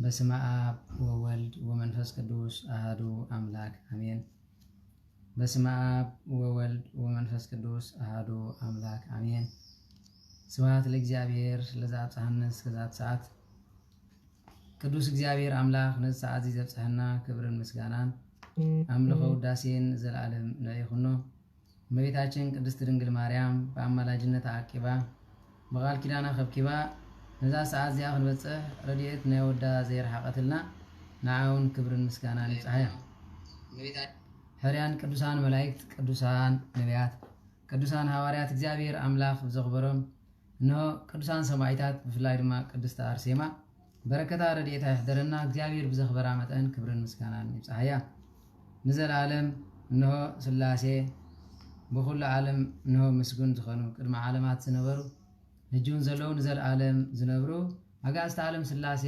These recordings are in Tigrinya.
በስመ አብ ወወልድ ወመንፈስ ቅዱስ አሐዱ አምላክ አሜን። በስመ አብ ወወልድ ወመንፈስ ቅዱስ አሐዱ አምላክ አሜን። ስብሐት ለእግዚአብሔር ለዘአብጽሐነ እስከዛት ሰዓት። ቅዱስ እግዚአብሔር አምላክ ነዚ ሰዓት ዘብጽሐና ክብርን ምስጋናን አምልኮ ውዳሴን ዘላለም ለይኹኖ። እመቤታችን ቅድስት ድንግል ማርያም በአማላጅነት አቂባ በቃል ኪዳና ከብኪባ ነዛ ሰዓት ዚያ ክንበጽሕ ረድኤት ናይ ወዳ ዘይረሓቐትልና ንዓውን ክብርን ምስጋናን ይብጽሕያ። ሕርያን ቅዱሳን መላእክት፣ ቅዱሳን ነቢያት፣ ቅዱሳን ሐዋርያት እግዚአብሔር አምላክ ብዘኽበሮም እነሆ ቅዱሳን ሰማዕታት ብፍላይ ድማ ቅድስት አርሴማ በረከታ ረድኤታ ይሕደረና። እግዚአብሔር ብዘኽበራ መጠን ክብርን ምስጋናን ይብጽሕያ ንዘላለም። እነሆ ስላሴ በኩሉ ዓለም እነሆ ምስጉን ዝኾኑ ቅድመ ዓለማት ዝነበሩ እጁን ዘለው ንዘላለም ዝነብሩ አጋዕዝተ ዓለም ስላሴ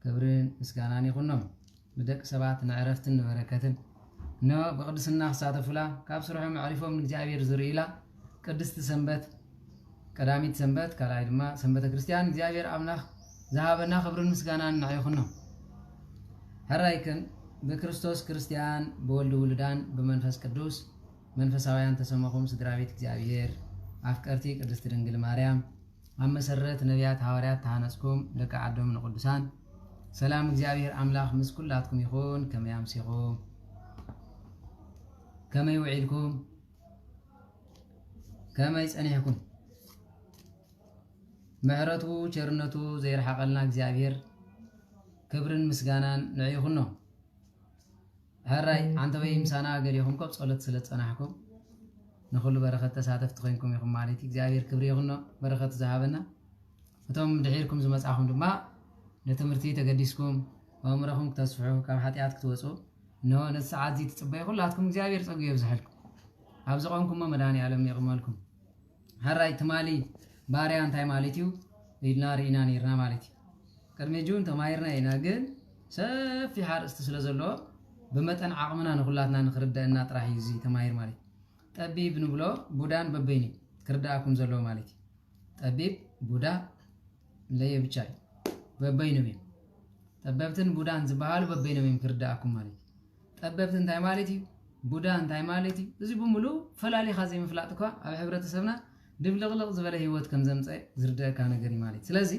ክብርን ምስጋናን ይኹኖም። ብደቂ ሰባት ንዕረፍትን ንበረከትን እነሆ ብቅድስና ክሳተፉላ ካብ ስርሖም ኣዕሪፎም ንእግዚአብሔር ዝርኢላ ቅድስቲ ሰንበት ቀዳሚት ሰንበት ካልኣይ ድማ ሰንበተ ክርስቲያን እግዚአብሔር አምላክ ዝሃበና ክብርን ምስጋናን ንዕይኹኖም። ሕራይክን ብክርስቶስ ክርስቲያን ብወልዲ ውሉዳን ብመንፈስ ቅዱስ መንፈሳውያን ተሰመኹም ስድራ ቤት እግዚአብሔር አፍቀርቲ ቅድስት ድንግል ማርያም ኣብ መሰረት ነቢያት ሐዋርያት ተሃነጽኩም ደቂ ዓዶም ንቅዱሳን ሰላም እግዚአብሔር አምላክ ምስ ኩላትኩም ይኹን። ከመይ ኣምሲኹም? ከመይ ውዒልኩም? ከመይ ጸኒሕኩም? ምሕረቱ ቸርነቱ ዘይረሓቐልና እግዚአብሔር ክብርን ምስጋናን ንዕይኹኖ። ሕራይ ዓንተበይ ምሳና ገሊኹም ኮብ ጸሎት ስለ ጸናሕኩም ንኹሉ በረኸት ተሳተፍቲ ኮይንኩም ይኹም ማለት እግዚአብሔር ክብሪ ይኹኖ በረኸት ዝሃበና። እቶም ድሒርኩም ዝመጻኹም ድማ ንትምህርቲ ተገዲስኩም ኣእምሮኹም ክተስፍሑ ካብ ሓጢኣት ክትወፁ እነሆ ነቲ ሰዓት እዚ ትጽበዩ ኩላትኩም እግዚአብሔር ፀጉ ይብዝሐልኩም ኣብ ዝቆምኩሞ መድኃኔዓለም ይቕመልኩም። ሕራይ ትማሊ ባርያ እንታይ ማለት እዩ ኢልና ርኢና ነርና ማለት እዩ። ቅድሚ ጁን ተማሂርና ኢና፣ ግን ሰፊሕ ኣርእስቲ ስለ ዘለዎ ብመጠን ዓቕምና ንኩላትና ንክርዳእና ጥራሕ እዩ እዚ ተማሂር ማለት እዩ። ጠቢብ ንብሎ ቡዳን በበይኒ ክርዳእኩም ዘለዎ ማለት እዩ። ጠቢብ ቡዳ ለየብቻ እዩ፣ በበይኖም እዮም። ጠበብትን ቡዳን ዝበሃሉ በበይኖም እዮም ክርዳእኩም ማለት እዩ። ጠበብቲ እንታይ ማለት እዩ? ቡዳ እንታይ ማለት እዩ? እዚ ብምሉእ ፈላሊኻ ዘይምፍላጥ እኳ ኣብ ሕብረተሰብና ድብልቕልቕ ዝበለ ህይወት ከም ዘምፀእ ዝርድአካ ነገር እዩ ማለት እዩ። ስለዚ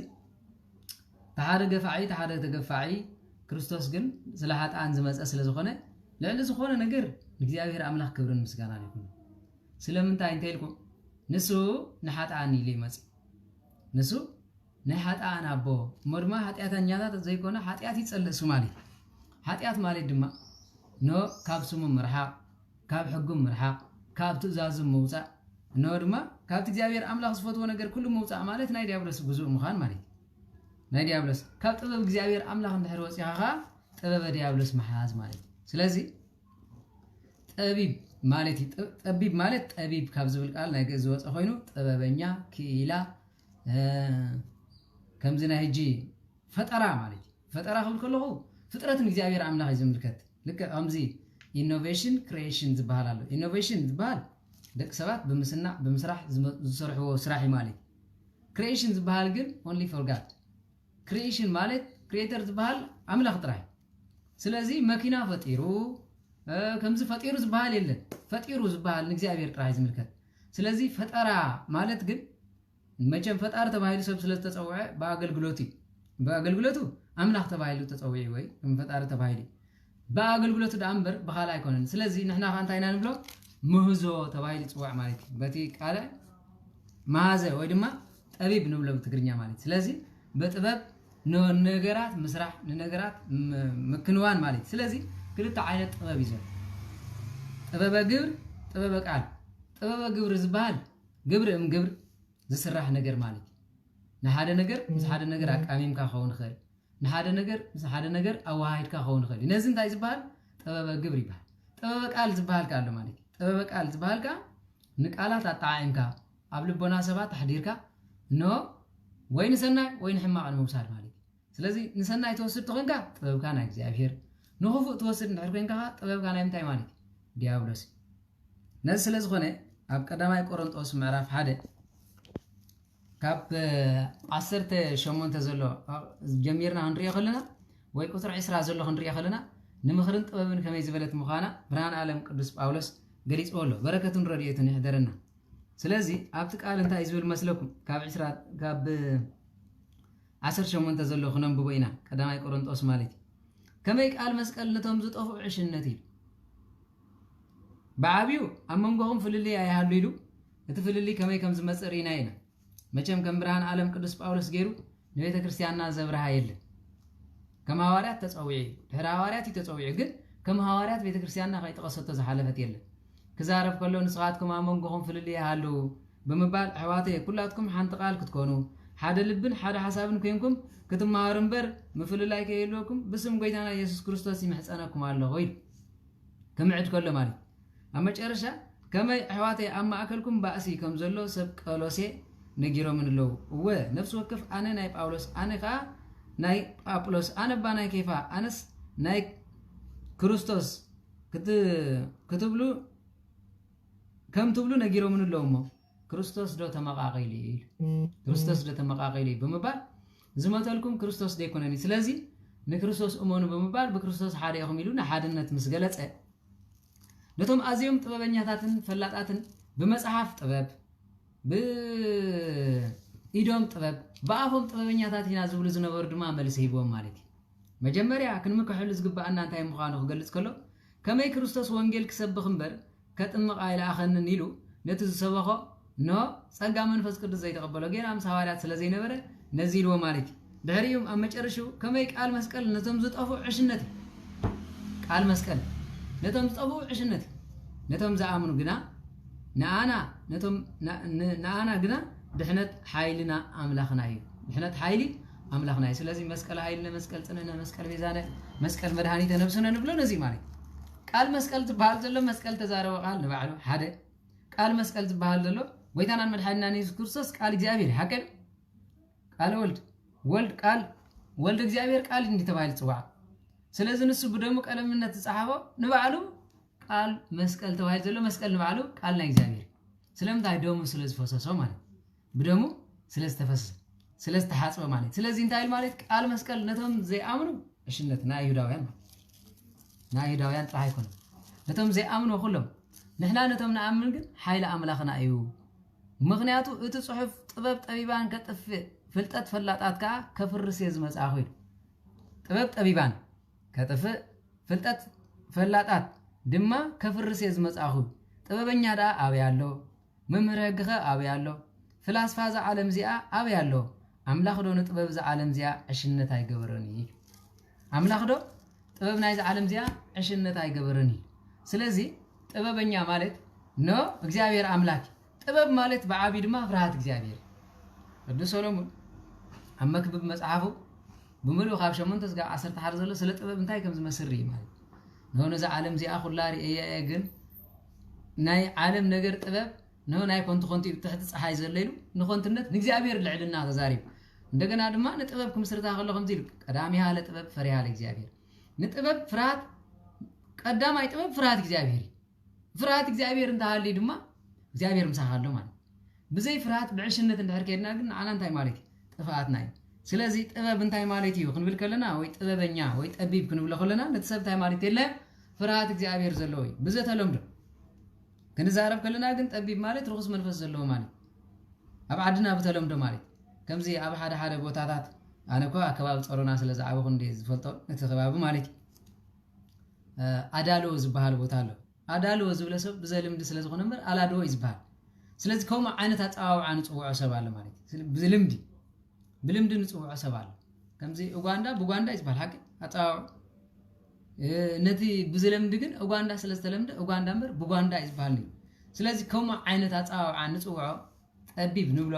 ተሓደ ገፋዒ ተሓደ ተገፋዒ ክርስቶስ ግን ስለ ሓጥኣን ዝመፀ ስለ ዝኾነ ልዕሊ ዝኾነ ነገር ንእግዚአብሔር አምላክ ክብርን ምስጋናን ይኹን። ስለምንታይ እንተይልኩም ንሱ ንሓጥኣን ኢሉ ይመፅእ። ንሱ ናይ ሓጥኣን ኣቦ እሞ ድማ ሓጢኣተኛታት ዘይኮነ ሓጢኣት ይጸልእ እሱ ማለት እዩ። ሓጢኣት ማለት ድማ ኖ ካብ ስሙ ምርሓቅ፣ ካብ ሕጉም ምርሓቅ፣ ካብ ትእዛዙ ምውፃእ እነሆ ድማ ካብቲ እግዚአብሔር አምላክ ዝፈትዎ ነገር ኩሉ ምውፃእ ማለት ናይ ዲያብሎስ ጉዙእ ምዃን ማለት እዩ። ናይ ዲያብሎስ ካብ ጥበብ እግዚአብሔር አምላክ እንድሕር ወፂኻ ኸ ጥበበ ዲያብሎስ መሓዝ ማለት እዩ። ስለዚ ጠቢብ ማለት ጠቢብ ማለት ጠቢብ ካብ ዝብል ቃል ናይ ግእዝ ዝወፀ ኮይኑ ጥበበኛ ክኢላ ከምዚ ናይ ሕጂ ፈጠራ ማለት እዩ። ፈጠራ ክብል ከለኹ ፍጥረትን እግዚአብሔር አምላክ እዩ ዝምልከት። ልክዕ ከምዚ ኢኖቬሽን ክሪኤሽን ዝበሃል ኣሎ። ኢኖቬሽን ዝበሃል ደቂ ሰባት ብምስናዕ ብምስራሕ ዝሰርሕዎ ስራሕ እዩ ማለት እዩ። ክሪኤሽን ዝበሃል ግን ኦንሊ ፎር ጋድ። ክሪኤሽን ማለት ክሪኤተር ዝበሃል አምላክ ጥራሕ እዩ። ስለዚ መኪና ፈጢሩ ከምዚ ፈጢሩ ዝበሃል የለን። ፈጢሩ ዝበሃል ንእግዚአብሔር ጥራሕ ዝምልከት። ስለዚ ፈጠራ ማለት ግን መቸም ፈጣሪ ተባሂሉ ሰብ ስለ ዝተፀውዐ ብኣገልግሎቱ እዩ። ብኣገልግሎቱ አምላክ ተባሂሉ ተፀውዒ ወይ ፈጣሪ ተባሂሉ ብኣገልግሎቱ ዳ እምበር ብኻልእ ኣይኮነን። ስለዚ ንሕና ኸ እንታይ ኢና ንብሎ? ምህዞ ተባሂሉ ይፅዋዕ ማለት እዩ። በቲ ቃል መሃዘ ወይ ድማ ጠቢብ ንብሎ ብትግርኛ ማለት እዩ። ስለዚ በጥበብ ነገራት ምስራሕ ንነገራት ምክንዋን ማለት እዩ። ስለዚ ክልተ ዓይነት ጥበብ እዩ ዘሎ። ጥበበ ግብር፣ ጥበበ ቃል። ጥበበ ግብር ዝበሃል ግብሪ ግብር ዝስራሕ ነገር ማለት እዩ። ንሓደ ነገር ምስ ሓደ ነገር ኣቃሚምካ ክኸውን ይኽእል፣ ንሓደ ነገር ምስ ሓደ ነገር ኣዋሃሂድካ ክኸውን ይኽእል። ነዚ እንታይ ዝበሃል? ጥበበ ግብር ይበሃል። ጥበበ ቃል ዝበሃል ካ ኣሎ ማለት እዩ። ጥበበ ቃል ዝበሃል ካ ንቃላት ኣጣዓዒምካ ኣብ ልቦና ሰባት ተሕዲርካ እነሆ ወይ ንሰናይ ወይ ንሕማቕ ንምውሳድ ማለት እዩ። ስለዚ ንሰናይ ተወስድ ተኾንካ ጥበብካ ናይ እግዚአብሔር፣ ንኽፉእ ትወስድ እንድሕር ኮንካ ጥበብካ ናይ ምንታይ ማለት እዩ? ዲያብሎስ። ነዚ ስለ ዝኾነ ኣብ ቀዳማይ ቆሮንጦስ ምዕራፍ 1 ካብ 18 ዘሎ ጀሚርና ክንሪኦ ከለና ወይ ቁጥር 20 ዘሎ ክንሪያ ከለና ንምኽርን ጥበብን ከመይ ዝበለት ምዃና ብርሃን ዓለም ቅዱስ ጳውሎስ ገሊጽዎ ኣሎ በረከቱን ረድኤቱን ይሕደረና ስለዚ ኣብቲ ቃል እንታይ ዝብል መስለኩም ካብ 18 ዘሎ ክነንብቦ ኢና ቀዳማይ ቆሮንጦስ ማለት ከመይ ቃል መስቀል ነቶም ዝጠፍኡ ዕሽነት ኢሉ بعابيو أممقهم فللي أي هالليلو نتفللي كم يكم زمسرين هنا مچم كم برهان عالم قدس باولس غيرو نبيت كريستياننا زبرها يله كم هواريات تصويعي دحر هواريات يتصويعي ግን كم هواريات بيت كريستياننا خيتقصته زحلفت يله كزارف كلو نصغاتكم أممقهم فللي هالو بمبال حواتي كلاتكم حنت قال كتكونوا حدا لبن حدا حسابن كينكم كتمارنبر مفللاي كيلوكم بسم قيتانا يسوع كريستوس يمحصناكم الله غير كم عد كله مالي أما جرشة كما حواتي أما أكلكم بأسي كم زلوا سب قالوسي نجيرو من اللو ونفس وقف أنا نايب أولوس أنا كا نايب أبولوس أنا بناي كيفا أنس نايب كريستوس كتبلو كم تبلو نجيرو من اللو مو كريستوس دو تمقاقيلي كريستوس دو تمقاقيلي بمبال زمتلكم كريستوس ديكونني سلازي نكريستوس أمونو بمبال بكريستوس حاري أخم يلونا حادنة مسجلت نتوم أزيوم طبابنياتاتن فلاتاتن بمصحف طباب بإيدوم طباب بأفهم طبابنياتات هنا زبل زنبور دما ملس هيبوم مالتي مجمريا كنمكحل زغبانا انتاي مخانو خغلص كلو كماي كريستوس وانجيل كسبخ امبر كطمق ايلا اخنن يلو نت زسبخو نو ጸጋ መንፈስ ቅዱስ ዘይተቀበለው ገና 50 ሐዋርያት ስለዚህ ነበረ ነዚልዎ ማለት ድህሪዩም አመጨረሹ ከመይ ቃል መስቀል ነቶም ዝጠፉ ዕሽነት ቃል መስቀል ነቶም ዝጠፉ ዕሽነት ነቶም ዘአምኑ ግና ናአና ግና ድሕነት ኃይልና አምላኽና እዩ ድሕነት ኃይሊ አምላኽና እዩ ስለዚህ መስቀል ኃይልና መስቀል ጽነና መስቀል ቤዛነ መስቀል መድኃኒተ ነፍስነ ንብሎ ነዚ ማለት ቃል መስቀል ዝባሃል ዘሎ መስቀል ተዛረበ ቃል ንባዕሉ ሓደ ቃል መስቀል ዝባሃል ዘሎ ወይታናን መድኃኒና ኢየሱስ ክርስቶስ ቃል እግዚአብሔር ሐቀል ቃል ወልድ ቃል ወልድ እግዚአብሔር ቃል እንዲተባለ ጽዋዕ ስለዚህ ንሱ በደሙ ቀለምነት ተጻሐፈ ንባዕሉ ቃል መስቀል ተባሂል ዘሎ መስቀል ንባዕሉ ቃልና እግዚአብሔር ስለምታይ ደሙ ስለዝፈሰሰው ማለት በደሙ ስለዝተፈሰሰ ስለዝተሐጽበ ማለት ስለዚህ እንታይ ማለት ቃል መስቀል ነቶም ዘይአምኑ እሽነትና ይሁዳውያን ናይሁዳውያን ጥራይ ኮነ ነቶም ዘይአምኑ ሁሉም ንሕና ነቶም ነአምን ግን ኃይለ አምላኽና እዩ ምክንያቱ እቲ ጽሑፍ ጥበብ ጠቢባን ከጥፍ ፍልጠት ፈላጣት ካ ከፍርስ የዝመጻ ሆይ ጥበብ ጠቢባን ከጥፍ ፍልጠት ፈላጣት ድማ ከፍርስ የዝመጻ ሆይ ጥበበኛ ዳ አብ ያለው መምህር ህግኸ አብ ያለው ፍላስፋ ዛ ዓለም ዚኣ አብ ያለው አምላኽ ዶ ጥበብ ዛ ዓለም ዚኣ ዕሽነት አይገበረኒ አምላኽ ዶ ጥበብ ናይ ዛ ዓለም ዚኣ ዕሽነት አይገበረኒ ስለዚህ ጥበበኛ ማለት ነው እግዚአብሔር አምላክ ጥበብ ማለት በዓቢ ድማ ፍርሃት እግዚአብሔር ቅዱስ ሰሎሞን አመክብብ መጽሐፉ بملو خاب شمنت اسغا 10 حر زله سለ ጥበብ እንታይ ከም ዝመስሪ ማለት ነው ነዛ ዓለም ዚኣ ሁላሪ እየግን ናይ ዓለም ነገር ጥበብ ነው ናይ ኮንት ትሕት ፀሓይ ዘለይሉ ንኾንትነት ንእግዚአብሔር ልዕልና ተዛሪብ እንደገና ድማ ንጥበብ ከምስርታ ከለኹም ዚል ቀዳሚያ ለጥበብ ፈሪሃ ለእግዚአብሔር ንጥበብ ፍርሃት ቀዳማይ ጥበብ ፍርሃት እግዚአብሔር እንታሃሊ ድማ እግዚአብሔር ምሳኻሎ ማለት ብዘይ ፍርሃት ብዕሽነት እንድሕር ከይድና ግን አና እንታይ ማለት ጥፋት ናይ ስለዚህ ጥበብ እንታይ ማለት እዩ ክንብል ከለና ወይ ጥበበኛ ወይ ጠቢብ ክንብል ከለና ነተሰብታይ ማለት የለ ፍርሃት እግዚአብሔር ዘለዎ እዩ ብዘተለምዶ ክንዛረብ ከለና ግን ጠቢብ ማለት ርኹስ መንፈስ ዘለዎ ማለት ኣብ ዓድና ብተለምዶ ማለት ከምዚ ኣብ ሓደ ቦታታት ኣነኮ ኣከባቢ ጸሮና ስለዝዓበኹ እንደ ዝፈልጦ እቲ ከባቢ ማለት ኣዳሎ ዝበሃል ቦታ ኣሎ ኣዳሎ ዝብለ ሰብ ብዘልምዲ ስለዝኾነ እምበር ኣላዶ ይዝበሃል ስለዚህ ከምኡ ዓይነት ኣፀዋውዓ ንፅውዖ ሰብ ኣለ ማለት ብልምዲ ንፅውዖ ሰብ ኣለ ከምዚ ኡጋንዳ ይዝበሃል ሓቂ ኣፀዋውዓ ነቲ ብዝለምዲ ግን ኡጋንዳ ስለዝተለምደ ኡጋንዳ እምበር ቡጋንዳ ይዝበሃል እዩ ስለዚህ ከምኡ ዓይነት ኣፀዋውዓ ንፅውዖ ጠቢብ ንብሎ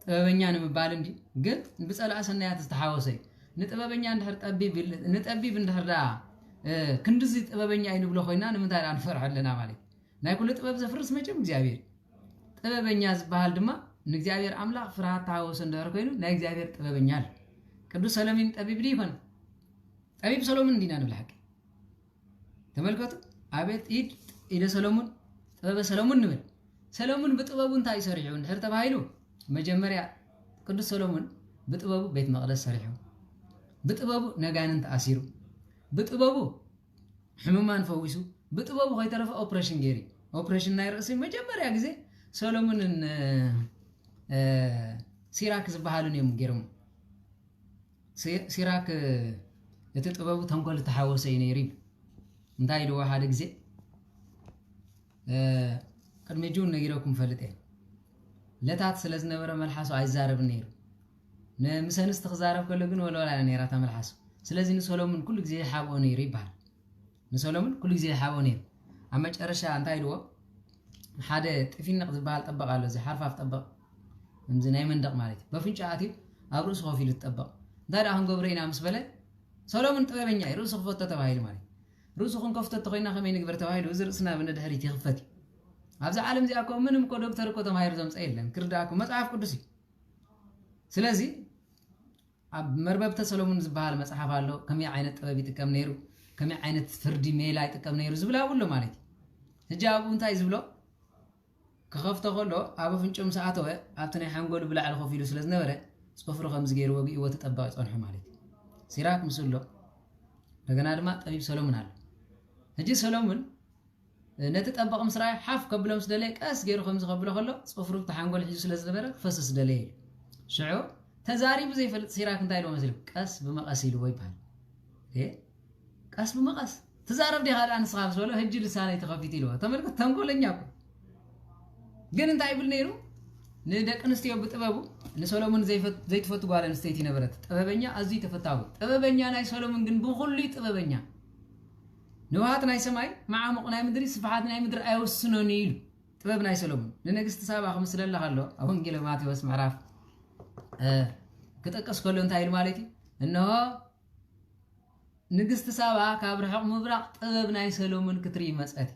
ጥበበኛ ንምባል እንዲ ግን ብጸላእ ሰናያት ዝተሓወሰ እዩ ንጥበበኛ እንድሕር ንጠቢብ እንድሕር ክንድዚ ጥበበኛ ይንብሎ ኮይና ንምንታይ አንፈርሕ ኣለና ማለት ናይ ኩሉ ጥበብ ዘፍርስ መቸም እግዚአብሔር ጥበበኛ ዝበሃል ድማ ንእግዚአብሔር አምላኽ ፍርሃት ተሓወሰ እንደሆነ ኮይኑ ናይ እግዚአብሔር ጥበበኛ አለ ቅዱስ ሰሎሞን ጠቢብ ዲ ይኮን ጠቢብ ሰሎሞን እንዲና ንብል ሓቂ ተመልከቱ አቤት ኢደ ሰሎሞን ጥበበ ሰሎሞን ንብል ሰሎሞን በጥበቡ እንታይ ሰሪሑ እንድሕር ተባሂሉ መጀመሪያ ቅዱስ ሰሎሞን በጥበቡ ቤት መቅደስ ሰሪሑ بطبابو نجان تأثيره بطبابو حممان فويسو بطبابو هاي طرف أوبريشن جيري أوبريشن ناير أصير مجمع يا جزء سولومون سيراك زبحالون يوم جيرم سيراك يتطبابو تنقل تحاول سينيريب انتاي لو واحد جزء قد مجون نجيركم فلتين لا تعتسلز نبرة ملحسو عايز زارب نير نمسان استخزارب كله جن ولا لا نيرة تعمل حسو سلازي نسولومن كل جزء حابو نيري بحال نسولومن كل جزء حابو نير أما أرشا انتاي لو حدا تفين نقد بحال طبق على زي حرف طبق مزناي من دق مالتي بفين شاتي أبرز خوفي للطبق دار أهون قبرينا مسبلة سولومن تبعيني روس خفت تبعيل مالي روس خون كفت تقينا خمين قبر تبعيل وزر سنا من الدحري تخفتي عبز عالم زي أكو منهم كو دكتور كو تماير زمس أيلن كرداكو مصحف قدسي سلازي أب مربب تسولومن زبال مصحف الله كم عينت طبيب تكم نيرو كم عينت فردي ميلاي تكم نيرو زبلا ولا مالتي هجابو انتاي زبلو كخفت خلو أبو فنشم ساعته أبتني حنقول بلا على خوفيلو سلاز نبره صفر خمس غير وقي وتتبع صنح مالتي سيراك مسلو لقنا لما طبيب سولومن هذا هجي سولومن نتطبق مسراي حاف قبل مس دليك اس غير خمس قبل خلو صفر تحنقول حجو سلاز نبره فسس دليل شعو تزاري بزي فلت سيراك انتاي لو مسلو قاس بمقاس يلو يبحال ايه قاس بمقاس تزارب دي هذا انصاب سولو هجي لساني تخفيتي له تملك تنقولنيا ግን እንታይ ብል ነይሩ ንደቅ አንስትዮ በጥበቡ ለሶሎሞን ዘይትፈቱ ጓል አንስቴቲ ነበረት ጥበበኛ አዚ ተፈታው ጥበበኛ ናይ ሶሎሞን ግን በሁሉ ጥበበኛ ንዋት ናይ ሰማይ ማዓሙቅ ናይ ምድሪ ስፍሓት ናይ ምድሪ አይወስኖን ይሉ ጥበብ ናይ ሶሎሞን ለንግስት ሳባ ከምስለላሃሎ ወንጌል ማቴዎስ ምዕራፍ ከጠቀስ ኮሎ እንታይ ይል ማለት እነሆ ንግስት ሳባ ካብርሐቅ ምብራቅ ጥበብ ናይ ሶሎሞን ክትሪ መጽአት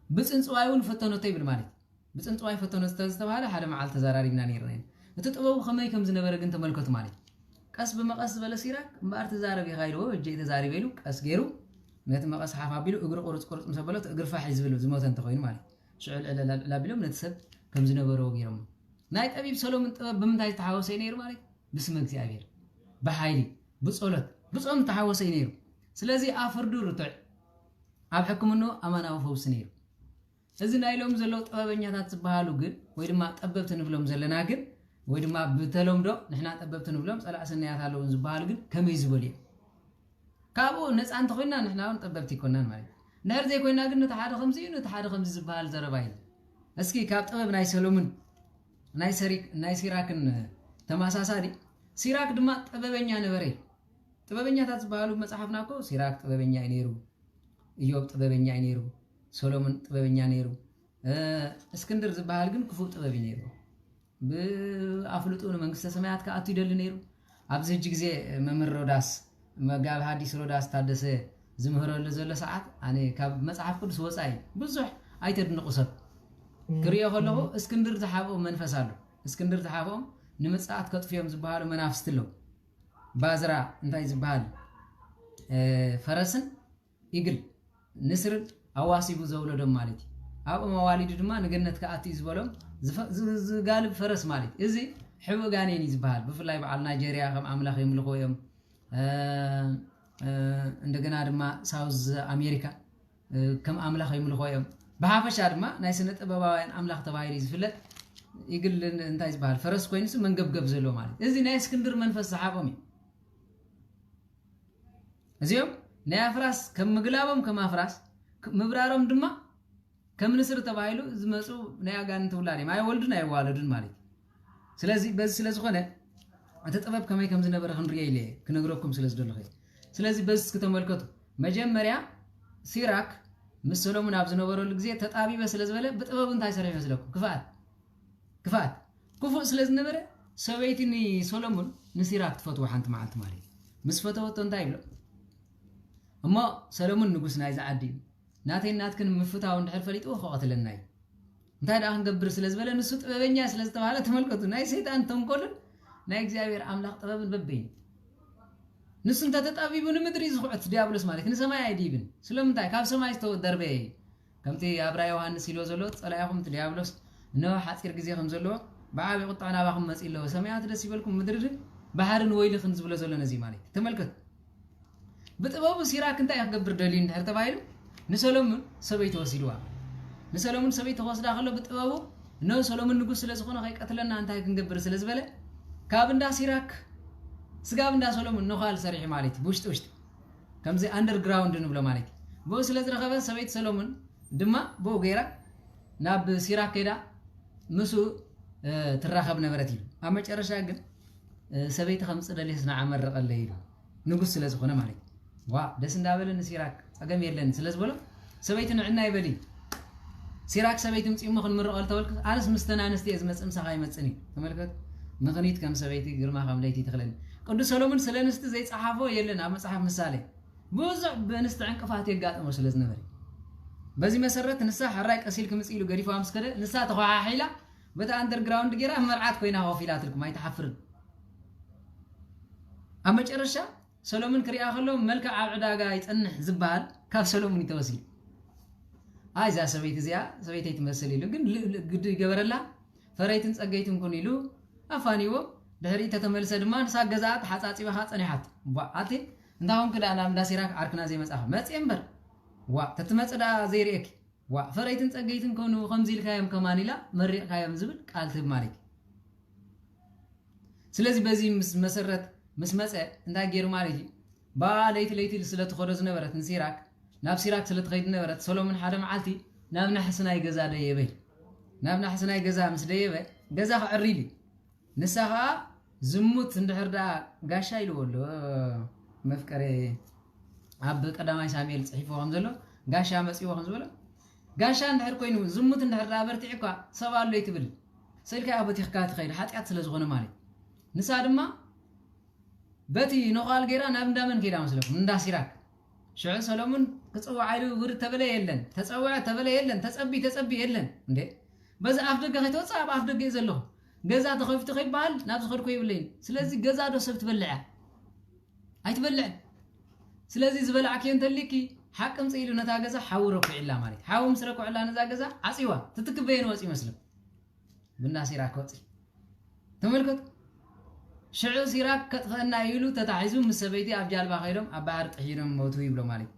بتصنصوايون فتنو تيبل مالك بتصنصواي فتنو تستبحاله حدا معال تزارارينا نيرنا تتطبو خماي كم زنبره كنت ملكت مالك قاس بمقاس بلا سيراك مبار تزاربي غايلو وجي تزاري بيلو قاس غيرو نت مقاس حافا بيلو اغر قرص مسبلت اغر فاح يزبلو زموت انت خوين مالك شعل لا بيلو نتسب كم زنبره غيرم ناي طبيب سولومون طبب بمنتاي تحاوسي نير مالك بسم እግዚአብሔር بحايلي بصولت بصوم تحاوسي نير ስለዚህ አፈርዱ ርጥዕ አብ ሕክምኖ አማናው ፈውስ ነይሩ እዚ ናይሎም ዘለው ጥበበኛታት ዝባሃሉ ግን ወይ ድማ ጠበብት ንብሎም ዘለና ግን ወይ ድማ ብተለምዶ ንሕና ጠበብት ንብሎም ጸላእስናያት አለውን ዝባሃሉ ግን ከመይ ዝበልየ ካብኡ ነፃ እንተ ኮይና ንሕናውን ጠበብት ይኮናን ማለት ነር ዘይ ኮይና ግን ተሓደ ከምዚ ተሓደ ከምዚ ዝባሃል ዘረባይ እስኪ ካብ ጥበብ ናይ ሰሎሞን ናይ ሲራክን ተማሳሳዲ ሲራክ ድማ ጥበበኛ ነበረ ጥበበኛታት ዝባሃሉ መጽሐፍናኮ ሲራክ ጥበበኛ ይነሩ ኢዮብ ጥበበኛ ይነሩ سولومون طببኛ ነይሩ እስክንድር ዝባሃል ግን ክፉ ጥበብ ነይሩ በአፍልጦን መንግስተ ሰማያት ከአቱ ይደል ነይሩ ኣብዚ እጅ ግዜ መምህር ሮዳስ መጋብ ሐዲስ ሮዳስ ታደሰ ዝምህረለ ዘለ ሰዓት አኔ ካብ መጽሐፍ ቅዱስ ወጻይ ብዙሕ አይተድንቁ ሰብ ክሪዮ ከለሁ እስክንድር ተሓቦም መንፈስ አሉ እስክንድር ተሓቦም ንመጽአት ከጥፍዮም ዝባሃሉ መናፍስት ለው ባዝራ እንታይ ዝባሃል ፈረስን ይግል ንስር አዋሲቡ ዘውለደም ማለት አብ መዋሊድ ድማ ነገነት ከአቲ ዝበሎም ዝጋልብ ፈረስ ማለት እዚ ሕቡጋኔን ይዝባሃል በፍላይ በዓል ናይጄሪያ ከም አምላኽ ይምልኾዮም እንደገና ድማ ሳውዝ አሜሪካ ከም አምላኽ ይምልኾዮም በሐፈሻ ድማ ናይ ስነ ጥበባውያን አምላኽ ተባሂሉ ይዝፍለጥ ይግል እንታይ ይዝባሃል ፈረስ ኮይንስ መንገብገብ ዘሎ ማለት እዚ ናይ እስክንድር መንፈስ ሰሓቦም እዚኦም ናይ አፍራስ ከም ምግላቦም ከም አፍራስ ምብራሮም ድማ ከም ንስር ተባሂሉ ዝመጹ ናይ አጋንንት ውላዴ ማይ ወልድን አይዋለድን ማለት ስለዚህ በዚህ ስለዝኾነ አንተ ጥበብ ከመይ ከም ዝነበረ ክንሪየ ኢለ ክነግረኩም ስለዝደልኸ ስለዚህ በዚህ ከተመልከቱ መጀመሪያ ሲራክ ምስ ሰሎሞን ኣብ ዝነበረሉ ግዜ ተጣቢበ ስለዝበለ በጥበብ እንታይ ሰረይ መስለኩም ክፋት ክፉ ስለዝነበረ ሰበይትኒ ሰሎሞን ንሲራክ ትፈትዎ ሓንቲ መዓልቲ ማለት ምስ ፈተወቶ እንታይ ይብሎ እሞ ሰሎሞን ንጉስ ናይ ዝዓዲ ናተይ ናትክን ምፍታው እንድሕር ፈሊጡ ወኸቀትለናይ እንታይ ዳ ክንገብር ስለዝበለ ንሱ ጥበበኛ ስለዝተባሃለ ተመልከቱ ናይ ሰይጣን ተንኮልን ናይ እግዚአብሔር አምላኽ ጥበብን በበይ ንሱ እንተ ተጣቢቡ ንምድሪ ዝኹዕት ዲያብሎስ ማለት ንሰማይ አይዲብን ስለምንታይ ካብ ሰማይ ዝተወደርበ ከምቲ አብራ ዮሐንስ ኢሎ ዘሎ ጸላያኹም ዲያብሎስ ነው ሓፂር ግዜ ከም ዘሎ بعابي قطعنا باخم مصيلو سمعات دس يبلكم مدرد بحرن ويلي خنز بلا زلنا زي مالي تملكت بتبابو سيراك انت يخبر دليل نحر تبايلو نسولومن سبيت وسيلوا نسولومن سبيت وسدا خلو بتبابو نو سولومن نغس سلازخونه خاي قتلنا انت كنغبر سلازبله كابندا سيراك سغابندا سولومن نو خال صريح مالتي بوشت وشت كمزي اندر جراوند نبلو مالتي بو سلاز رخبه سبيت سولومن دما بو غيرا ناب سيراك كيدا مسو تراخب نبرتي اما مጨረሻ ግን سبيت خمس دليسنا عمرق الليل نغس سلازخونه مالتي وا دس እንዳበለን ሲራክ አገም የለን ስለዚህ ብሎ ሰበይትን ዕና ይበሊ ሲራክ ሰበይትም ጽሙ ኸን ምርቀል ተወልክ አነስ ምስተናንስቲ ዝመጽም ሰኻይ መጽኒ ተመልከት ምኽኒት ከም ሰበይቲ ግርማ ከም ለይቲ ትኽለን ቅዱስ ሰሎሞን ስለንስቲ ዘይጻሓፎ የለን ኣብ መጽሐፍ ምሳሌ ብዙ በንስቲ ዕንቅፋት የጋጠመው ስለዚህ ነበር በዚህ መሰረት ንሳ ሐራይ ቀሲል ከምጽኢሉ ገሪፋ መስከደ ንሳ ተኸሓሒላ በታ አንደርግራውንድ ጌራ መርዓት ኮይና ሆፊላትልኩም አይተሐፍርን አመጨረሻ سلومن كريا خلو ملك عبداغا يصنح زبال كاف سلومن يتوسي اي ذا سبيت زيا سبيت يتمثل يلو ግን ግድ ይገበረላ ፈረይትን ጸገይትን ኮን ይሉ አፋኒዎ ድህሪ ተተመልሰ ድማ ንሳገዛት ሓጻጺባ ሓጸኒሓት ባአቲ እንዳውን ክዳና ምዳሲራክ አርክና ዘይ መጻፍ መጽምበር ዋ ተትመጽዳ ዘይሪክ ዋ ፈረይትን ጸገይትን ኮኑ ከምዚል ካየም ከማኒላ መሪቅ ካየም ዝብል ቃል ትብ ማለት ስለዚህ በዚህ መሰረት مسمص اندا غير مالجي با ليت سلت خرز نبرت نسيراك ناب سيراك سلت خيد نبرت سولومن حدا معلتي نابنا حسناي غزا ديبي نابنا حسناي غزا مس ديبي غزا خريلي نسخا زموت اندحردا غاشا يلولو مفكري اب قداماي ساميل صحيفو خمزلو غاشا مصيو خمزلو غاشا اندحر كوينو زموت اندحردا برتيقا سبالو يتبل سلكا ابتي خكات خير حطيات سلازغونه مالي نسا دما بتي نقال غيرا نابندامن كيدا مسلك ندا سيراك شعر سلومون كصوا عيلو ور تبلا يلن تصوا تبلا يلن تصبي يلن እንዴ በዛ አፍደገ ከተወጻ አፍደገ ይዘለው ገዛ ተخفت خيبال ናብስ ኸድኮ ይብለኝ ስለዚህ ገዛ ዶ ሰብ ትበልዓ አይትበልዕ ስለዚህ ዝበልዓክ እንተልኪ حقም ጽይሉ ነታ ገዛ ሓውሮ ኩዕላ ማለት ሓውም ስረ ኩዕላ ነዛ ገዛ አጽዋ ትትክበይን ወጽ ይመስል ብና ሲራክ ወጽ ተመልከቱ شعو سيراك كتفنا يلو تتعيزو مسبيتي ابجال باخيرم ابار طحيرم موتو يبلو مالك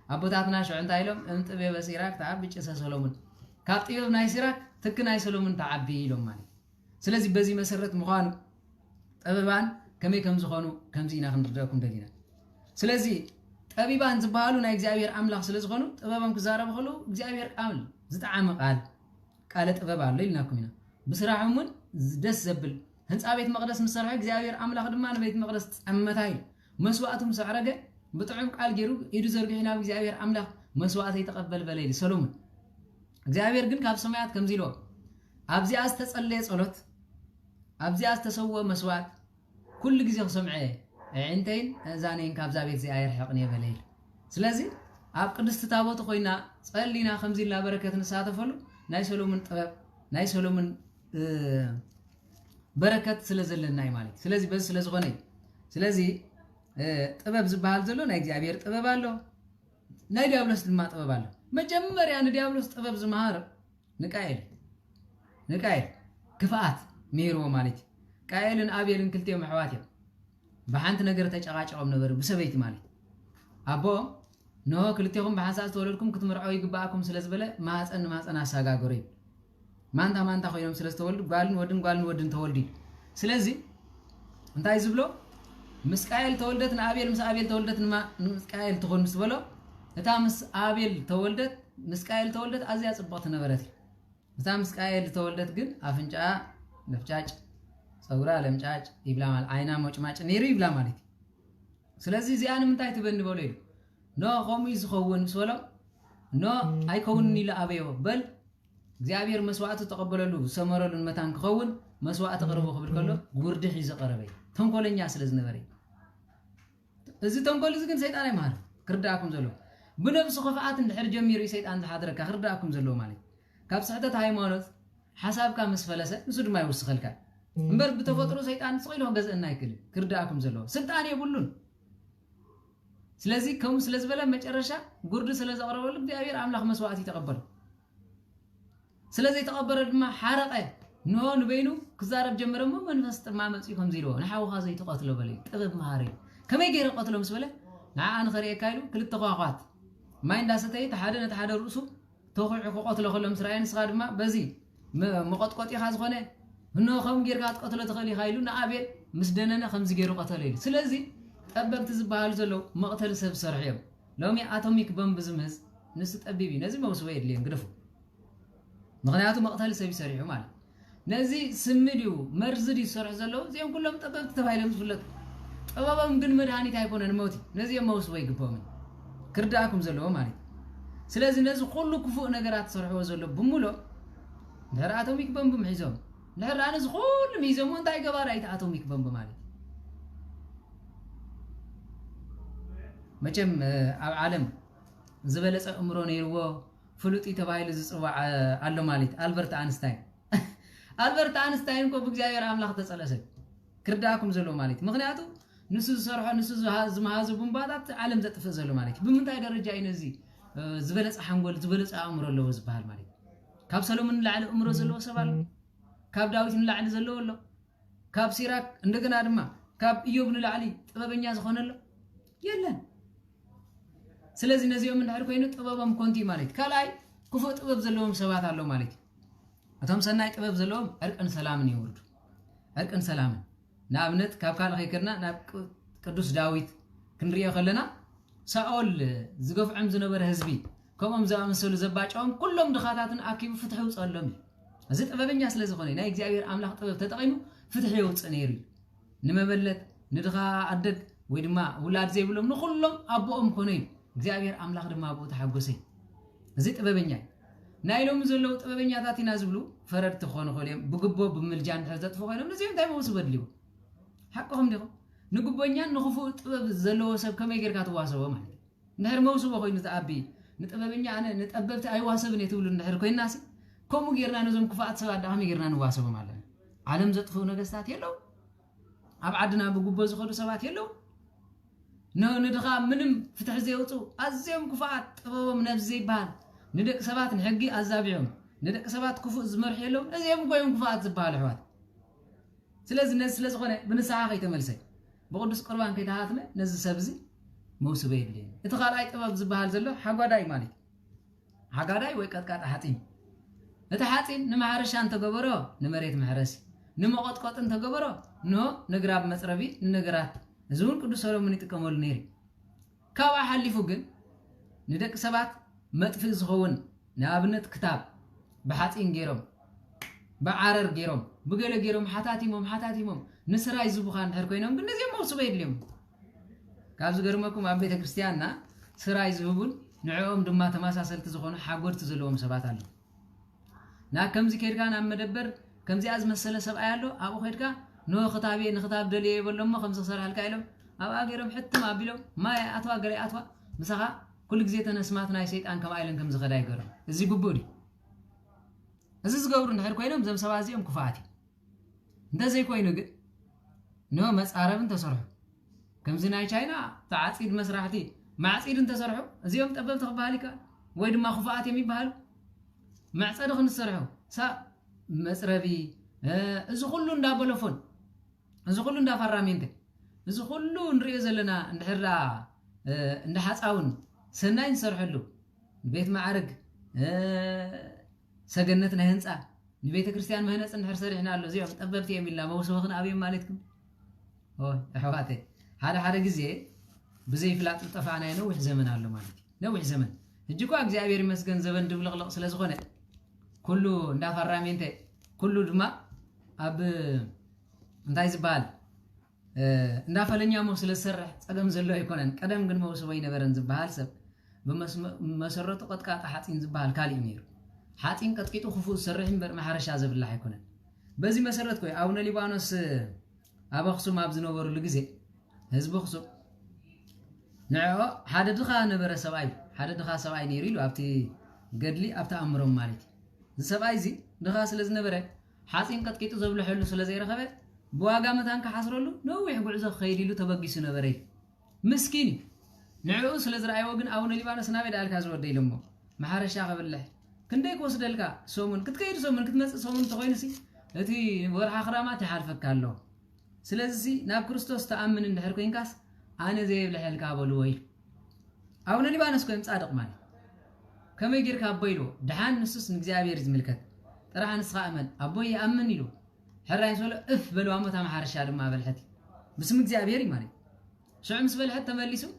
ابوتاتنا شو انت ايلم امطبي بسيراك تعبي ጭሰ ሰሎሞን ካጥيو ናይ ሲራክ ትክናይ ሰሎሞን ተዓቢ ይሎም ማለት ስለዚህ በዚህ መሰረት መኻን ጠበባን ከመይ ከም ዝኾኑ ከምዚና ክንርዳኩም ደሊና ስለዚህ ጠቢባን ዝባሉ ናይ እግዚአብሔር አምላክ ስለዝኾኑ ጠበባን ክዛረብ ኸሉ እግዚአብሔር ቃል ዝጣዓመ ቃል ጠበባ አለ ይልናኩም ኢና በስራዓሙን ደስ ዘብል ህንጻ ቤት መቅደስ መስርሕ እግዚአብሔር አምላክ ድማ ለቤት መቅደስ ጸመታይ መስዋዕቱም ሰዕረገ በጥዑም ቃል ገይሩ ኢዱ ዘርግሕና እግዚአብሔር አምላክ መስዋዕት ይተቀበል በለይ ሰሎሞን እግዚአብሔር ግን ካብ ሰማያት ከምዚሎ አብዚያስ ተጸለየ ጸሎት አብዚያስ ተሰወ መስዋዕት ኩሉ ግዜ ሰምዐ እንተይን ዛኔን ካብዛ ቤት ዘአየር ሕቅን የበለይ ስለዚህ አብ ቅድስት ታቦት ኮይና ጸሊና ከምዚላ በረከት ንሳተፈሉ ናይ ሰሎሞን ጥበብ ናይ ሰሎሞን بركات ስለዘለናይ ማለት ስለዚህ በዚህ ስለዝኾነ ስለዚህ ጥበብ ዝባል ዘሎ ናይ እግዚአብሔር ጥበብ አለው ናይ ዲያብሎስ ድማ ጥበብ አለው መጀመሪያ ናይ ዲያብሎስ ጥበብ ዝማሃር ንቃኤል ክፋት ሜሮ ማለት ቃኤልን አቤልን ክልቴው መሕዋት በሓንት ነገር ተጨቃጨቆም ነበር በሰበይቲ ማለት አቦ ኖ ክልቴኩም በሓሳብ ተወለድኩም ክትምርዓው ይግባአኩም ስለዝበለ ማፀን አሳጋገሩ ማንታ ኮይኖም ስለስተወልድ ጓልን ወድን ተወልዲ ስለዚህ እንታይ ዝብሎ ምስቃኤል ተወልደት ንአቤል ምስ አቤል ተወልደት ምስቃኤል ትኾን ምስ በሎ እታ ምስ አቤል ተወልደት ምስቃኤል ተወልደት አዝያ ጽብቕት ነበረት እታ ምስቃኤል ተወልደት ግን አፍንጫ ለፍጫጭ ጸጉራ ለምጫጭ ይብላ ማለት አይና ሞጭማጭ ነይሩ ይብላ ማለት ስለዚህ ዚያን ምንታይ ትበን በሎ ይሉ ኖ ቆሚ ዝኸውን ምስ በሎ ኖ አይከውንኒ ለአቤዮ በል እግዚአብሔር መስዋዕት ተቀበለሉ ሰመረሉን መታን ከኸውን መስዋዕት ቀርቦ ክብል ከሎ ጉርድህ ይዘቀረበይ ተንኮለኛ ስለዝነበረ እዚ ተንኮል እዚ ግን ሰይጣን አይማር ክርዳኩም ዘሎ ብነብሱ ኸፋዓት እንድሕር ጀሚሩ ሰይጣን ዝሓድረካ ክርዳኩም ዘሎ ማለት ካብ ስሕተት ሃይማኖት ሓሳብካ መስፈለሰ ንሱ ድማ ይወስኸልካ እምበር ብተፈጥሮ ሰይጣን ጽቂሎ ገዘና ይክል ክርዳኩም ዘሎ ስልጣን የብሉን ስለዚህ ከም ስለዝበለ መጨረሻ ጉርድ ስለዘቀረበሉ እግዚአብሔር አምላክ መስዋዕት ይተቀበል ስለዚህ ተቀበረ ድማ ሓረቀ نو نبينو كزارب جمرمو من فست ما مصيكم زيرو نحاو خازي تقتلوا بلي طبب مهاري كما يجي قتلوا مسبله نع ان خري كايلو كل تقاقات ما ينداستي تحادن تحاد رؤسو توقع قتلوا كلهم سراين صغار ما بزي مقطقطي خاز خونه انه خم غيرك قتلوا تخلي خايلو نابل مسدننا خمس غيرو قتلوا سلازي طببت زبال زلو مقتل سب سرحيو لومي اتوميك بومب زمز نس طبيبي نزي موسو يدلين غدفو مغنياتو مقتل سب سرحيو مال نزي سمديو مرزدي سرح زلو زيهم كلهم طببت تبايلهم فلت طبابم ግን መድኃኒት አይኮነን ሞቲ ነዚህ የማውስ ወይ ግቦም ክርዳኩም ዘለው ማለት ስለዚህ ነዚህ ሁሉ ክፉ ነገራት ሰርحو ዘለው ብሙሎ ነር አቶሚክ ቦምብ ምሒዞም ነር አንስ ሁሉ ምሒዞም እንታይ ገባር አይት አቶሚክ ቦምብ ማለት መቼም ኣብ ዓለም ዝበለጸ እምሮ ነይርዎ ፍሉጥ ተባይል ዝጽዋዕ አሎ ማለት አልበርት አንስታይን ኮ በእግዚአብሔር አምላክ ተጸለሰ ክርዳኩም ዘለው ማለት ምክንያቱ ንሱ ዝሰርሖ ንሱ ዝመሃዙ ቦምባታት ዓለም ዘጥፈ ዘሎ ማለት ብምንታይ ደረጃ ይነዚ ዝበለጸ ሓንጎል ዝበለጸ አእምሮ ኣለዎ ዝበሃል ማለት ካብ ሰሎሞን ላዕለ እምሮ ዘለዎ ሰባል ካብ ዳዊት ላዕለ ዘለዎ ኣሎ ካብ ሲራክ እንደገና ድማ ካብ ኢዮብ ላዕሊ ጥበበኛ ዝኾነሎ የለን ስለዚህ ነዚኦም እንድሕር ኮይኑ ጥበቦም ኮንቲ ማለት ካልኣይ ክፉ ጥበብ ዘለዎም ሰባት ኣሎ ማለት እቶም ሰናይ ጥበብ ዘለዎም እርቅን ሰላምን ይወርዱ እርቅን ሰላምን نابنت كاب كان خيكرنا ناب قدوس داويد كنريو خلنا ساول زغف عم زنبر حزبي كوم زعما مسلو زباچوم كلهم دخاتاتن اكيب فتحو صلوم ازي طببنيا سلازخوني ناي እግዚአብሔር አምላክ ጥበብ ተጠቂሙ ፍትሕ ይወጽ ነይሩ ንመበለት ንድኻ አደግ ወይ ድማ ውላድ ዘይብሎም ንኹሎም አቦኦም ኮነይ እግዚአብሔር አምላክ ድማ አቦ ተሐጎሰይ እዚ ጥበበኛ ናይሎም ዘለው ጥበበኛታት ኢና ዝብሉ ፈረድት ኾነ ኾለም ብግቦ ብምልጃን ተዘጥፎ ኮይኖም ነዚህም እንታይ መውስ በድሊው حقهم ديهم نقبنيا نخفو طبب زلو سب كما يغيركا تواسبو ማለት نهر موسو بخوين تابي نطببنيا انا نطببت اي واسب نيتولو نهر كويناسي كومو غيرنا نزم كفات سبا دهم غيرنا نواسبو ማለት ዓለም ዘጥፎ ነገስታት የለው አብዓድና በጉቦ ዝኸዱ ሰባት የለው ንድኻ ምንም ፍትሕ ዘይወጡ ኣዝዮም ክፋት ጥበቦም ነብዚ ይባል ንደቅ ሰባት ንሕጊ ኣዛቢዖም ንደቅ ሰባት ክፉእ ዝመርሕ የለው እዚኦም ጎዮም ክፋት ዝበሃል ሕዋት ስለዚህ ነዚህ ስለዝኾነ ብንስሓ ከይተመልሰይ በቅዱስ ቁርባን ከይተሃትመ ነዚህ ሰብዚ መውስበ የድልየን እቲ ካልኣይ ጥበብ ዝበሃል ዘሎ ሓጓዳይ ማለት ሓጓዳይ ወይ ቀጥቃጣ ሓፂን እቲ ሓፂን ንማሕረሻ እንተገበሮ ንመሬት መሕረሲ ንመቆጥቆጥ እንተገበሮ ንግራብ መፅረቢ ንነገራት እዚ እውን ቅዱስ ሰሎሞን ይጥቀመሉ ነይሩ ካብኣ ሓሊፉ ግን ንደቂ ሰባት መጥፍእ ዝኸውን ንኣብነት ክታብ ብሓፂን ገይሮም بعرر جيرهم بقول جيرهم حتاتيمهم نسراي زبخان حر كوينهم ግን ነዚኦም መውስበ የድልዮም ካብዚ ገርመኩም ኣብ ቤተ ክርስቲያንና ስራይ ዝህቡን ንዕኦም ድማ ተማሳሰልቲ ዝኾኑ ሓጎርቲ ዘለዎም ሰባት ኣለው ና ከምዚ ከይድካ ናብ መደበር ከምዚ ኣዝመሰለ ሰብኣይ ኣሎ ኣብኡ ከይድካ ንኽታብ ደልየ ይበሎሞ ከምዚ ክሰርሐልካ ኢሎም ኣብ ኣገሮም ሕትም ኣቢሎም ማይ ኣትዋ ገለ ኣትዋ ምሳኻ ኩሉ ግዜ ተነስማት ናይ ሰይጣን ከም ኣይለን ከም ዝኸዳ ይገርም እዚ ግቡእ ድዩ እዚ ዝገብሩ እንድሕር ኮይኖም ዘም ሰባት እዚኦም ክፋኣት እንደዘይ ኮይኑ ግን መፃረብን ተሰርሑ ከምዚ ናይ ቻይና ተዓፂድ መስራሕቲ ማዕፂድን ተሰርሑ እዚኦም ጠበብቲ ክበሃል ይከኣል ወይ ድማ ክፋኣት የሚበሃሉ መዕፀዲ ክንሰርሑ መፅረቢ እዚ ኩሉ እንዳበለፎን እዚ ኩሉ እንዳፈራሜንተ እዚ ኩሉ ንሪኦ ዘለና እንድሕራ እንዳሓፃውን ሰናይ ንሰርሐሉ ቤት ማዕረግ ሰገነት ናይ ህንፃ ንቤተ ክርስቲያን መህነጽ እንድሕር ሰሪሕና ኣሎ እዚኦም ጠበብቲ የሚልና መውሰብኽን ኣብዮም ማለትኩም ኣሕዋተይ ሓደ ግዜ ብዘይ ፍላጥ ጠፋናይ ነዊሕ ዘመን ኣሎ ማለት ነዊሕ ዘመን ሕጂ እኳ እግዚአብሔር ይመስገን ዘበን ድብልቕልቕ ስለ ዝኾነ ኩሉ እንዳፈራሜንተ ኩሉ ድማ ኣብ እንታይ ዝበሃል እንዳፈለኛሞ ስለ ዝሰርሕ ፀገም ዘሎ ኣይኮነን ቀደም ግን መውሰበ ይነበረን ዝበሃል ሰብ ብመሰረቱ ቀጥቃጣ ሓፂን ዝበሃል ካልእ ነይሩ ሓፂን ቀጥቂጡ ክፉእ ዝሰርሕ እምበር ማሕረሻ ዘብላሕ ኣይኮነን በዚ መሰረት ኮይ ኣቡነ ሊባኖስ ኣብ ኣኽሱም ኣብ ዝነበሩሉ ግዜ ህዝቢ ኣኽሱም ንዕኦ ሓደ ድኻ ነበረ ሰብኣይ ነይሩ ኢሉ ኣብቲ ገድሊ ኣብ ተኣምሮም ማለት እዩ እዚ ሰብኣይ እዚ ድኻ ስለ ዝነበረ ሓፂን ቀጥቂጡ ዘብልሐሉ ስለ ዘይረኸበ ብዋጋ መታን ክሓስረሉ ነዊሕ ጉዕዞ ክኸይድ ኢሉ ተበጊሱ ነበረ ምስኪን ንዕኡ ስለ ዝረኣይዎ ግን ኣቡነ ሊባኖስ ናበይ ዳልካ ዝወደ ኢሎሞ ማሕረሻ ክብልሕ ክንደይ ክወስደልካ ሶሙን ክትከይድ ሶሙን ክትመፅእ ሶሙን ተኮይኑሲ أتي ورح خرامات يحرفك الله سلازي ناب كريستوس تأمن إن حركين كاس أنا زي بلحل كابلوي أو نلي بانس كم صادق مالي كم يجير كابيلو دحان نصص نجزابير زملكت ترى نسخة أمن أبوي أمن يلو حرين سوله إف بلو أمو تام حارش شارب ما بلحتي بس مجزابيري مالي شو عمس بلحت تمليسو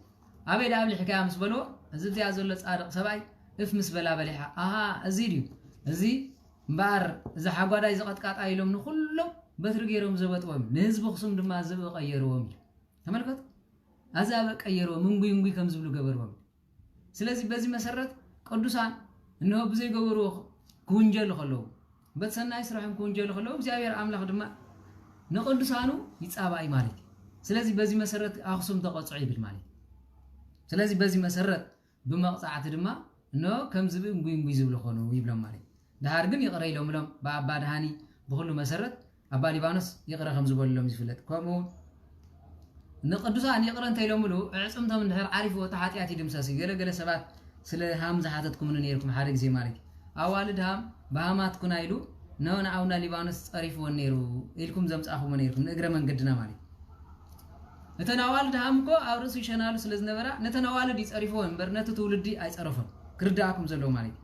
أبي دابل حكاية مس بلو زبتي أزول صادق سبعي إف مس بلا بلحة أزيديو أزي بار إذا حقودا إذا قد قات أيلهم نخلهم بترجيرهم زبطهم نهز بخصم دم زبق أيروهم تملكت أزابك أيروهم منقي كم زبلو جبروهم سلازي بزي مسرت قدوسان إنه بزي جبروه كونجل خلوه بتسنى يسرحهم كونجل خلوه بزاوير أملاك دم نقدوسانو يتصابع مالك سلازي بزي مسرت أخصم تقطعي بالمالك سلازي بزي مسرت بمقطعة دم إنه كم زبي منقي زبلو خلوه يبلغ مالك ده هارجن يقرأ لهم لهم بعد هاني بقول له مسرت أبا لبانس يقرأ خمس بقول لهم يسفلت كمون نقدوسان يقرأ أنت لهم له عصمتهم من هر عارف وتحاتي أتي دمساسي جل سبات سلا هم زحاتكم من نيركم حارق زي مالك أوالد هم بهامات كنا يلو نونا أونا لبانس عارف ونيرو إلكم زمس أخو من نيركم نقرأ من قدنا مالك نتناوالد هم كو أورسو يشنالو سلزنا برا نتناوالد يعرفون برناتو تولدي أيس عرفهم كرداكم زلوا مالك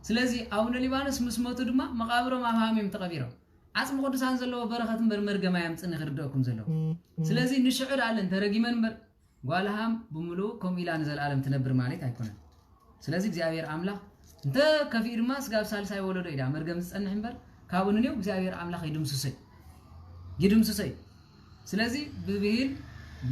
سلازي أونا لبانس مسموتو دما مقابرو ما فهمهم تقبيرو عصم قدسان زلوا بركة برمرجة ما يمتن خرداكم زلوا سلازي نشعر على أنت رجيمان بر قالهم بملو كم إلى نزل عالم تنبر مالك هيكون سلازي زاوير عمله أنت كفير ماس قاب سالساي ولو إذا مرجم تسألني بر كابون اليوم زاوير عمله يدوم سوسي سلازي ببيل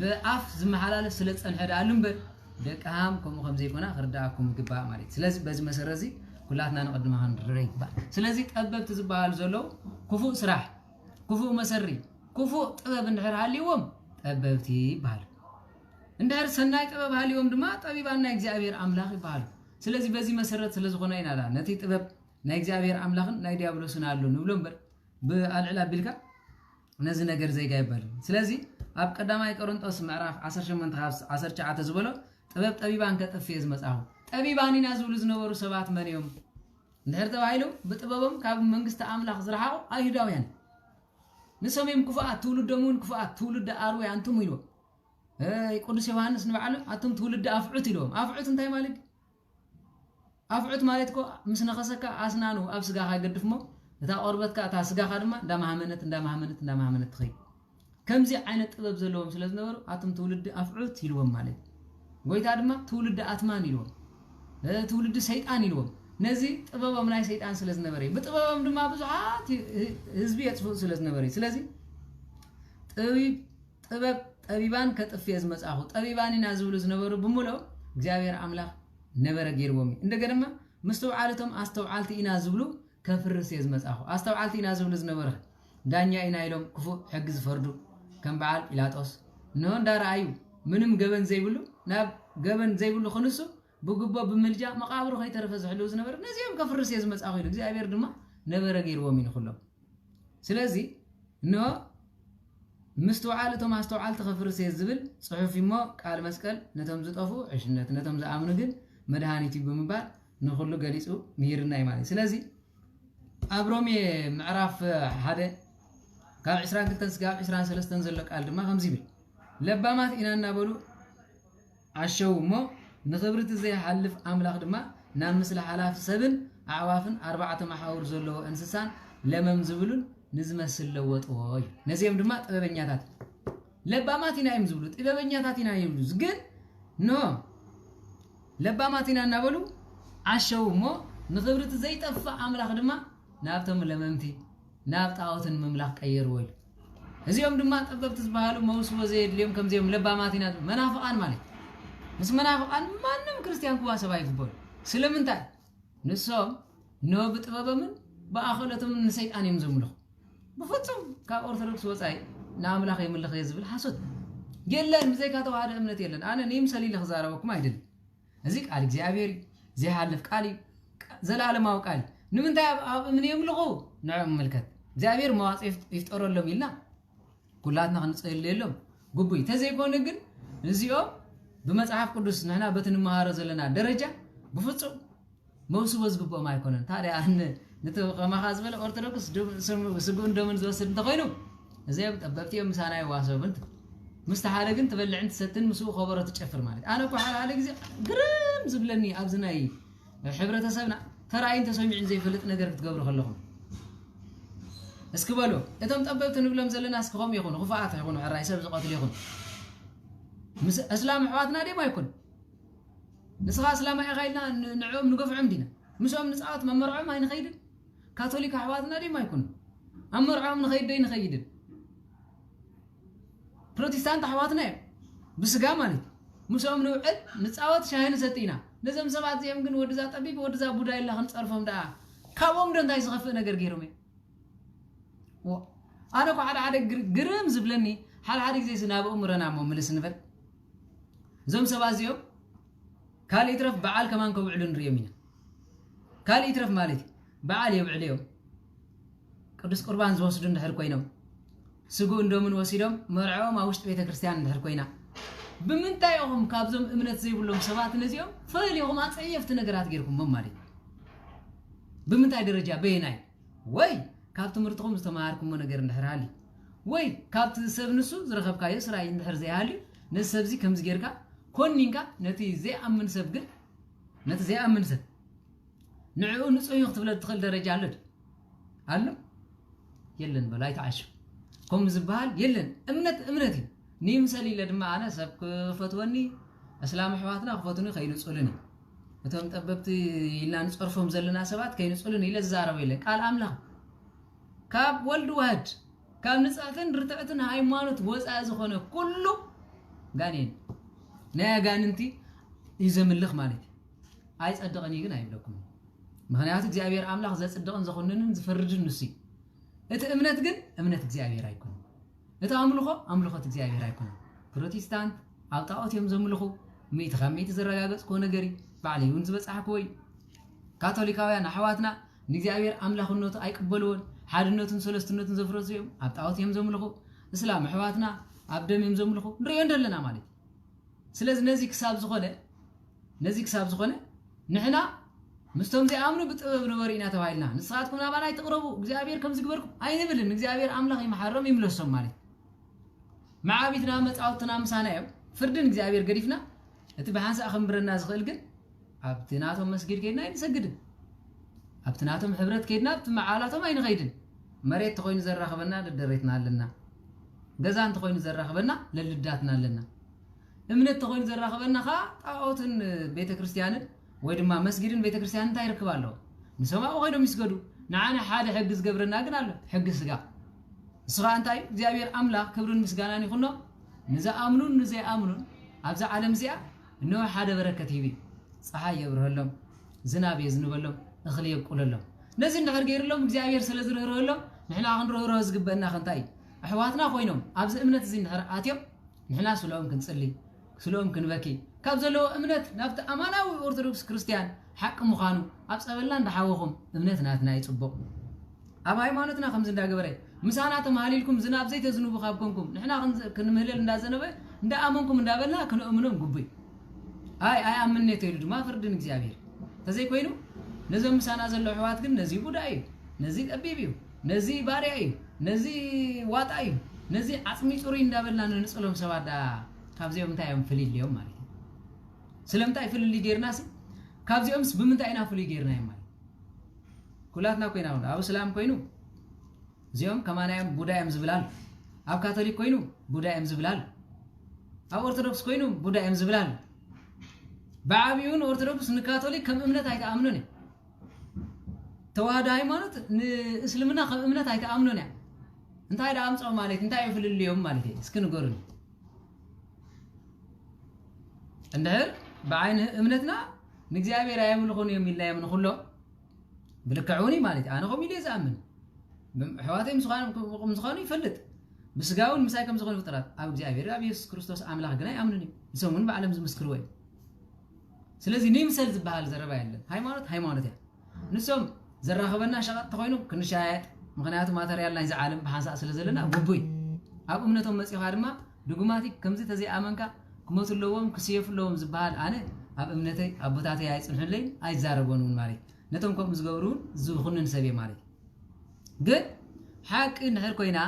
بأف زم حلال سلت أنحد علم بر دك أهم كم خمسة كنا خرداكم جبا مالك سلازي بس مسرزي كلاتنا نقدم عن ريبا سلازي تقبل تزبال زلوا كفو سراح كفو مسري كفو طبب ندهر عليهم طببتي بحال ندهر سناي طبب عليهم دما طبيبانا እግዚአብሔር አምላክ ይባሉ ስለዚህ በዚህ መሰረት ስለዝኾነ ይናላ ነቲ ጥበብ ናይ እግዚአብሔር አምላክን ናይ ዲያብሎስን አሉ ንብሎም በር በአልዕላ ቢልካ ነዚ ነገር ዘይጋ ይባል ስለዚህ አብ ቀዳማይ ቆሮንቶስ ምዕራፍ 18 19 ዝበሎ ጥበብ ጠቢባን ከጠፍየዝ መጻሁ ጠቢባኒና ዝብሉ ዝነበሩ ሰባት መንዮም እንድሕር ተባሂሉ ብጥበቦም ካብ መንግስቲ አምላክ ዝረሓቁ አይሁዳውያን نسميهم كفاءة تولد دمون كفاءة تولد أروي أنتم يلو قدس يوحنس نبعله أنتم تولد أفعت يلوم أفعت أنتي مالك أفعت مالكو مسنا خسكا أسنانو أبسقا هاي قدفمو تا أربتك تا سقا خدمة دا مهمنت تخي كم زي عينة طبب زلوهم سلاز نورو أنتم تولد أفعت يلوم مالك قويت أدما تولد أتمان يلوم تولد سيطان يلوم نزي طبابا مناي سيطان سلاز نبري بطبابا مدما بزعات هزبي يتصفو سلاز نبري سلازي طبب طبيبان كطفيز مصاحو طبيباني نازولو زنبرو بمولو እግዚአብሔር አምላክ ነበረ ገይርዎም እንደገና መስተውዓለቶም አስተውዓልቲ ኢና ዝብሉ ከፍርስ የዝ መጻኹ አስተውዓልቲ ኢና ዝብሉ ዝነበረ ዳኛ ኢና ኢሎም ክፉ ሕግ ዝፈርዱ ከም በዓል ጲላጦስ ነው እንዳራዩ ምንም ገበን ዘይብሉ ናብ ገበን ዘይብሉ خنሱ بجبا بملجأ مقابر خي ترفز حلوز نبر نزيهم كفرس يزم أخيل እግዚአብሔር ድማ نبر غير ومن خلهم سلازي نو مستوعالتهم استوعالت كفرس يزبل صحفي ما قال مسكل نتم زطفو عشنت نتم زامنو ግን مدهانيتي بمبال نخلو غليصو ميرنا يمالي سلازي ابرومي معراف حدا كاب 22 سغاب 23 زلق قال ድማ خمزي بل لبامات إنا نابلو عشو مو نخبرت زي حلف أملاك دما نام مثل حلاف سبن أعوافن 4 محاور زلوا إنسان لمم زبلون نزمة سلوات أوي نزيم دما تبنياتات لباماتنا يمزبلوا تبنياتاتنا يمزبلوا زين نو لباماتنا نابلو عشو مو نخبرت زي تفا أملاك دما نابتم لممتي نابت عوتن مملاك أير ويل نزيم دما تببت زبالو موسو زيد اليوم كم زيم لباماتنا منافقان مالك مس منافقان مانم ክርስቲያን ኩዋ ሰባይ ፍቦል ስለምንታይ ንሶም ነው በጥበበምን በአخرتም ንሰይጣን ይምዘምሉ በፍጹም ካብ ኦርቶዶክስ ወጻይ ናምላኽ ይምልኽ ይዝብል ሐሰት የለን ምዘይካ ተዋህደ እምነት የለን አነ ነይም ሰሊል خزارበኩም አይደል እዚ ቃል እግዚአብሔር ዘይሐልፍ ቃል ዘላለማው ቃል ንምንታይ ምን ይምልኹ ንዕም መልከት እግዚአብሔር መዋጽፍ ይፍጠረሎም ይልና ኩላትና ክንጽልየሎም ጉቡይ ተዘይኮነ ግን እዚኦ بمصحف قدس نحنا بتنمهار زلنا درجة بفصل موسو وزغبو ما يكونن تاري ان نتو ما خاز بلا أرثوذكس سجون دومن زوسد أنت خينو زي بتبتي يوم سنة يواسو بنت مستحيل أنت تبلع أنت ستين مسوق خبرة تشفر مالك أنا كحال عليك زي قرم زبلني أبزناي حبرة سبنا ترى أنت سمعين زي فلت نقدر تقبل خلهم اسكبلو أنتم تبتي نقولهم زلنا اسكهم يكون خفاعات يكونوا على الرئيس بزقات يكون أسلام حواتنا دي ما يكون نسخة أسلام يا غيرنا نعوم نقف عمدنا مسوم نسعات ما مرعوم هاي نخيدن كاثوليك حواتنا دي ما يكون أمرعوم نخيد دي نخيدن بروتستانت حواتنا بس قامني مسوم نوعد نسعات شاهين ستينا لازم سبعة أيام كن ورزات طبيب ورزات بوداي الله خنص أرفهم دا كابوم دون تاي سخفنا جرجيرمي أنا كعاد جرم زبلني حال عادك زي سناب أمرنا مو ملس نفر زم سبازيو كال يترف بعال كمان كوعلن ريمينا كال يترف مالتي بعال يبعليو قدس قربان زوسدن دحر كوينو سجو اندومن وسيدم مرعو ما وشت بيت كريستيان دحر كوينا بمنتايهم كابزم امنت زي بلوم سبات نزيوم فليهم اصيفت نغرات غيركم ممالي بمنتاي درجه بيناي وي كابت مرتكم استماركم ነገር እንደحرالي وي كابت سبنسو زرخبكاي سراي እንደحر زيالي نسبزي كمز غيركا كونينكا نتي زي امن سبغ نتي زي امن سب نعو نصو يختبل تخل درجه አለድ አለ يلن بلاي تعشو كم زبال يلن امنتي ني مسالي لدما انا سبك فتوني اسلام حواتنا خفتوني خينصلني እቶም ጠበብቲ ኢልና ንጽርፎም ዘለና ሰባት ከይንጽሉን ኢለ ዛረብ ኢለ ቃል አምላኽ ካብ ወልድ ዋህድ ካብ ንጻትን ርትዕትን ሃይማኖት ወፃ ዝኾነ ኩሉ ጋኔን ናይ ጋንንቲ ይዘምልኽ ማለት ኣይጸድቕኒ ግን አይብለኩም ምክንያቱ እግዚአብሔር አምላኽ ዘጽድቕን ዘኾንንን ዝፈርድን ንሲ እቲ እምነት ግን እምነት እግዚአብሔር አይኮን እቲ አምልኾት እግዚአብሔር አይኮን ፕሮቴስታንት አውጣኦት እዮም ዘምልኹ ሚት ኸሚት ዝረጋገጽ ኮ ነገሪ بعلي ونزبصحك وي كاثوليكاويان احواتنا نغزابير املاخنوت ايقبلون حادنوتن سلستنوتن زفرزيم ابطاوت يمزملخو اسلام احواتنا ابدم يمزملخو نري እንደلنا ማለት ስለዚህ ነዚህ ክሳብ ዝኾነ ንሕና ምስተም ዘአምኑ ብጥበብ ነበሪና ተባይልና ንስኻትኩም ናባናይ ተቅረቡ እግዚአብሔር ከም ዝግበርኩም አይንብልን እግዚአብሔር አምላኽ ይመሐረም ይምለሶም ማለት ማዓቢትና መጻውትና ምሳናዮ ፍርድን እግዚአብሔር ገዲፍና እቲ በሃንሳ አخمብረና ዝኽእል ግን أبتناتهم مسجد كيدنا ينسجد أبتناتهم حبرت كيدنا بمعالاتهم أين غيدن مريت تخوين زرّا خبنا للدريتنا لنا جزان تخوين زرّا خبنا للداتنا لنا إمنت تخوين زرّا خبنا خا أوتن بيت كريستيان ويدما مسجدين بيت كريستيان تايرك بالله نسمع وغيرهم يسجدوا نعاني حدا حجز قبرنا قنالو حجز سجا صراحة تاي زيابير أملاك كبرون مسجاناني خلنا نزا آمنون أبزع عالم زيا إنه حدا بركة تيبي ፀሐይ ይብርህሎም ዝናብ ይዝንበሎም እኽሊ ይብቁልሎም ነዚ ነገር ገይርሎም እግዚአብሔር ስለዝርህረሎም ንሕና ክንርህሮ ዝግበአና ክንታይ ኣሕዋትና ኮይኖም ኣብዚ እምነት እዚ ንሕር ኣትዮም ንሕና ስለኦም ክንጽሊ ስለኦም ክንበኪ ካብ ዘለዎ እምነት ናብቲ ኣማናዊ ኦርቶዶክስ ክርስቲያን ሓቂ ምዃኑ ኣብ ጸበልና እንዳሓወኹም እምነት ናትና ይጽቡቕ ኣብ ሃይማኖትና ከምዚ እንዳገበረ ምሳና ተማሃሊልኩም ዝናብ ዘይተዝንቡ ካብኮንኩም ንሕና ክንምህለል እንዳዘነበ እንዳኣመንኩም እንዳበልና ክንእምኖም ጉቡይ አይ አምነቴ ይልዱ ማፍርድን እግዚአብሔር ተዘይ ኮይኑ ነዘም ሳና ዘሎ ሕዋት ግን ነዚ ቡዳይ ነዚ ጠቢብዩ ነዚ ባሪያይ ነዚ ዋጣይ ነዚ አጽሚ ጹሪ እንዳበልና ንጽሎም ሰባዳ ካብዚኦም ታይም ፍሊልዮም ማለት ስለምታይ ፍሊል ጌርናስ ካብዚኦምስ ብምንታይና ፍሊል ጌርና ማለት ኩላትና ኮይናው ኣብ እስላም ኮይኑ እዚኦም ከማናዮም ቡዳይም ዝብላል ኣብ ካቶሊክ ኮይኑ ቡዳይም ዝብላል ኣብ ኦርቶዶክስ ኮይኑ ቡዳይም ዝብላል بعابيون أرثوذكس نكاثوليك كم أمنت هاي تأمنوني توهاد هايمانوت إسلامنا كم أمنت هاي تأمنوني أنت هاي دامس أو مالك أنت هاي في اليوم مالك سكنو قرن النهر بعين أمنتنا نجزابي رايم لخون يوم الله يوم نخلو بلكعوني مالك أنا قومي ليس أمن حواتي مسخاني يفلت بس قاون مساكم مسخاني فترات أبو جزابي رابي يسوع كريستوس عمله جناي أمنوني يسوون بعلم مسكروي ስለዚህ ንምሰል ዝባሃል ዘረባ ያለን ሃይማኖት ያ ንሶም ዘራኸበና ሸቀጥ ተኮይኑ ክንሻያጥ ምክንያቱ ማተሪያል ላይ ዘዓለም በሐንሳ ስለዘለና ጉቡይ ኣብ እምነቶም መጽሐፍ ድማ ድጉማቲክ ከምዚ ተዘይ አመንካ ክሞትለዎም ክስየፍለዎም ዝባሃል ኣነ ኣብ እምነተይ ኣቦታተይ ኣይጽንሕለይ ኣይዛረቦን ማለት نتهم كم مزجورون زوجون سبي مالي قد حق نحر كوينا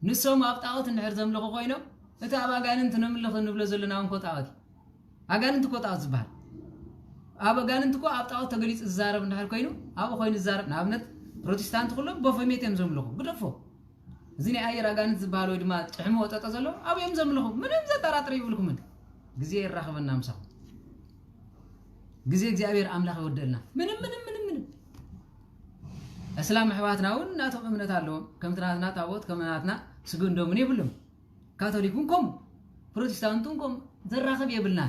نسوم أبطأت نحر زملق كوينو إنت أبا قال أنت نملق نبلا زلنا أم كوتاوت أقال أنت كوتاوت زبال أبا قال أنت كو أبطأت تقوليس الزارب نحر كوينو أبا خوين الزارب نابنت بروتستانت كلهم بفهميت يمزملق قدفو زيني أي رجال زبالو دما تحمو تتزلو أبا يمزملق من يمز تراتري يقولكم من جزير الرخب النامسه جزير جابير أملاخ ودلنا من أسلام حواتنا وناتهم أمنة اللهم كم تناتنا تعوض كم تناتنا سجون دومني بلهم كاثوليكون كم بروتستانتون كم ذرة خبيه بلنا